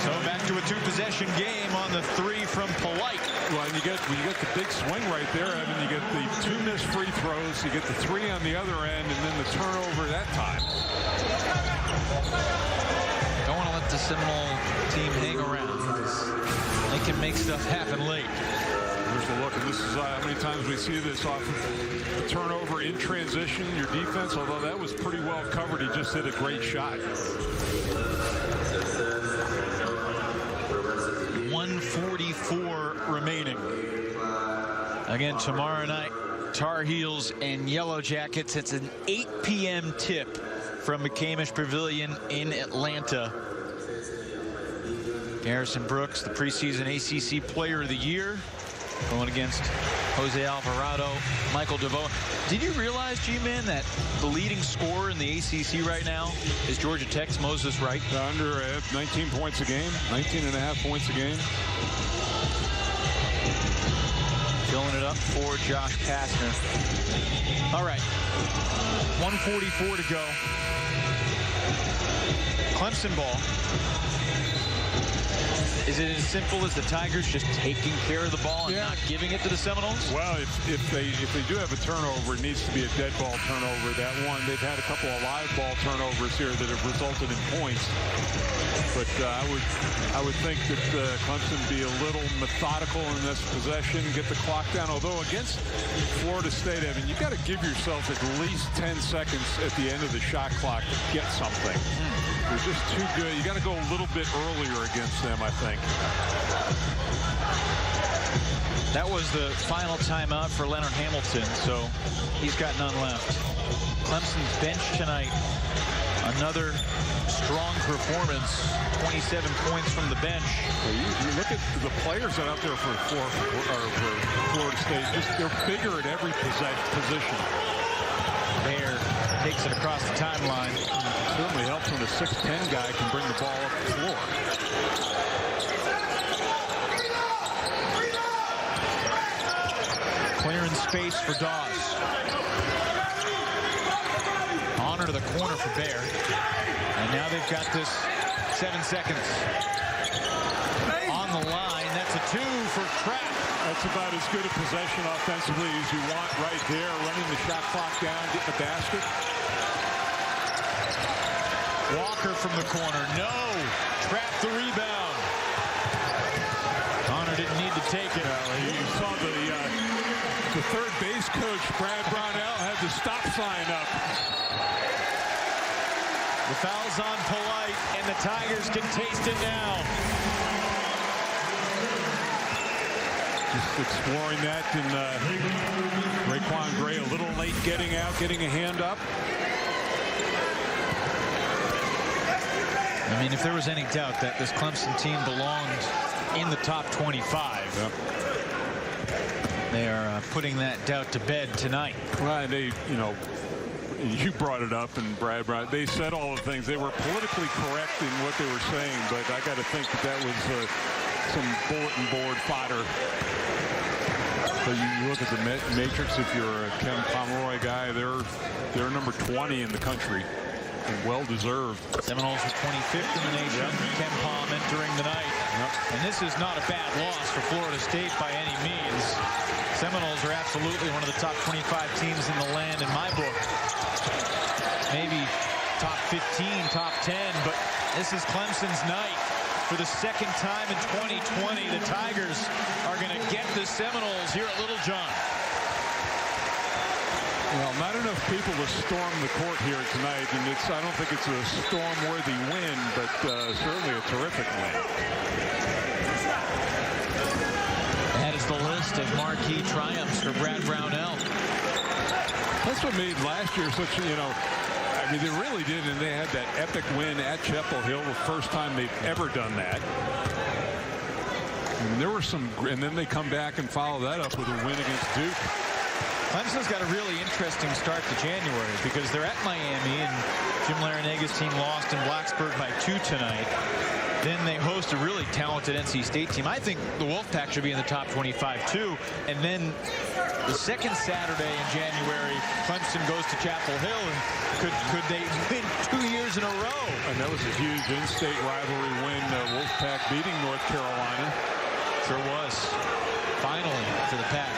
So back to a 2-possession game on the 3 from Polite.
Well, and when you get the big swing right there, Evan, you get the 2 missed free throws, you get the 3 on the other end, and then the turnover that time.
Don't want to let the Seminole team hang around. They can make stuff happen late.
Here's a look, and this is how many times we see this off of a turnover in transition. Your defense, although that was pretty well covered, he just hit a great shot.
1:44 remaining. Again, tomorrow night, Tar Heels and Yellow Jackets. It's an 8 p.m. tip from McCamish Pavilion in Atlanta. Harrison Brooks, the preseason ACC Player of the Year, going against Jose Alvarado, Michael DeVoe. Did you realize, G-Man, that the leading scorer in the ACC right now is Georgia Tech's Moses Wright?
Under 19 points a game, 19.5 points a game.
Filling it up for Josh Pastner. All right, 1:44 to go. Clemson ball. Is it as simple as the Tigers just taking care of the ball and not giving it to the Seminoles?
Well, if they do have a turnover, it needs to be a dead ball turnover. That one, they've had a couple of live ball turnovers here that have resulted in points. But I would think that Clemson be a little methodical in this possession, get the clock down. Although against Florida State, Evan, you got to give yourself at least 10 seconds at the end of the shot clock to get something. They're just too good. You got to go a little bit earlier against them, I think.
That was the final timeout for Leonard Hamilton, so he's got none left. Clemson's bench tonight, another strong performance, 27 points from the bench.
Well, you look at the players that are out there for Florida State, they're bigger at every position.
Bear takes it across the timeline.
Certainly helps when a 6'10" guy can bring the ball up the floor.
Clearing space for Dawes. Honor to the corner for Bear. And now they've got this 7 seconds. On the line, that's a 2 for Trapp.
That's about as good a possession offensively as you want right there. Running the shot clock down, getting the basket.
Walker from the corner. No. Trapp the rebound. Honor didn't need to take it.
You saw the third base coach, Brad Brownell, had the stop sign up.
The foul's on Polite, and the Tigers can taste it now.
Just exploring that, and Raquan Gray a little late getting out, getting a hand up.
I mean, if there was any doubt that this Clemson team belonged in the top 25, they are putting that doubt to bed tonight.
Well, they, you brought it up, and Brad brought it. They said all the things. They were politically correct in what they were saying, but I got to think that was some bulletin board fodder. But you look at the Matrix, if you're a Ken Pomeroy guy, they're number 20 in the country. And well-deserved.
Seminoles are 25th in the nation. Yep. Ken Pom entering the night.
Yep.
And this is not a bad loss for Florida State by any means. Seminoles are absolutely one of the top 25 teams in the land in my book. Maybe top 15, top 10, but this is Clemson's night. For the second time in 2020, the Tigers are going to get the Seminoles here at Littlejohn.
Well, not enough people to storm the court here tonight, and I don't think it's a storm-worthy win, but certainly a terrific win.
That is the list of marquee triumphs for Brad Brownell.
That's what made last year such, I mean, they really did, and they had that epic win at Chapel Hill, the first time they've ever done that. And there were and then they come back and follow that up with a win against Duke.
Clemson's got a really interesting start to January because they're at Miami, and Jim Larinaga's team lost in Blacksburg by 2 tonight. Then they host a really talented NC State team. I think the Wolfpack should be in the top 25 too. And then the second Saturday in January, Clemson goes to Chapel Hill, and could they win 2 years in a row?
And that was a huge in-state rivalry win. Wolfpack beating North Carolina.
Sure was. Finally for the Pack.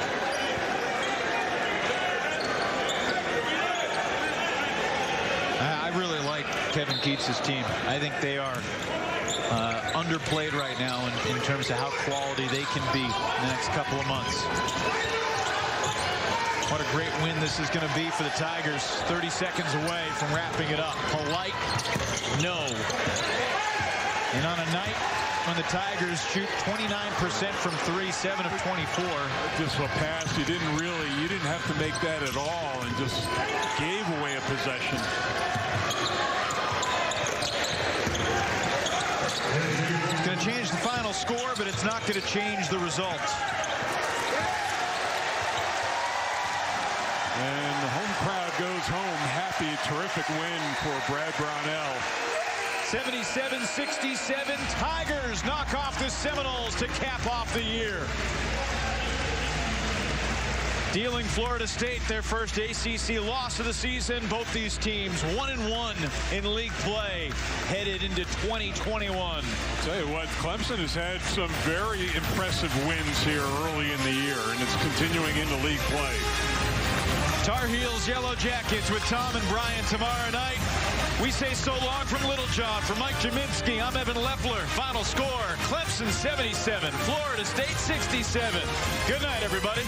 I really like Kevin Keats' team. I think they are underplayed right now in terms of how quality they can be in the next couple of months. What a great win this is going to be for the Tigers. 30 seconds away from wrapping it up. Polite, no. And on a night when the Tigers shoot 29% from 3, 7 of 24.
Just a pass. You didn't have to make that at all, and just gave away a possession.
It's going to change the final score, but it's not going to change the result.
And the home crowd goes home happy. Terrific win for Brad Brownell.
77-67, Tigers knock off the Seminoles to cap off the year. Dealing Florida State their first ACC loss of the season. Both these teams 1-1 in league play, headed into 2021.
I'll tell you what, Clemson has had some very impressive wins here early in the year, and it's continuing into league play.
Tar Heels, Yellow Jackets with Tom and Brian tomorrow night. We say so long from Littlejohn. For Mike Jaminski, I'm Evan Leffler. Final score, Clemson 77, Florida State 67. Good night, everybody.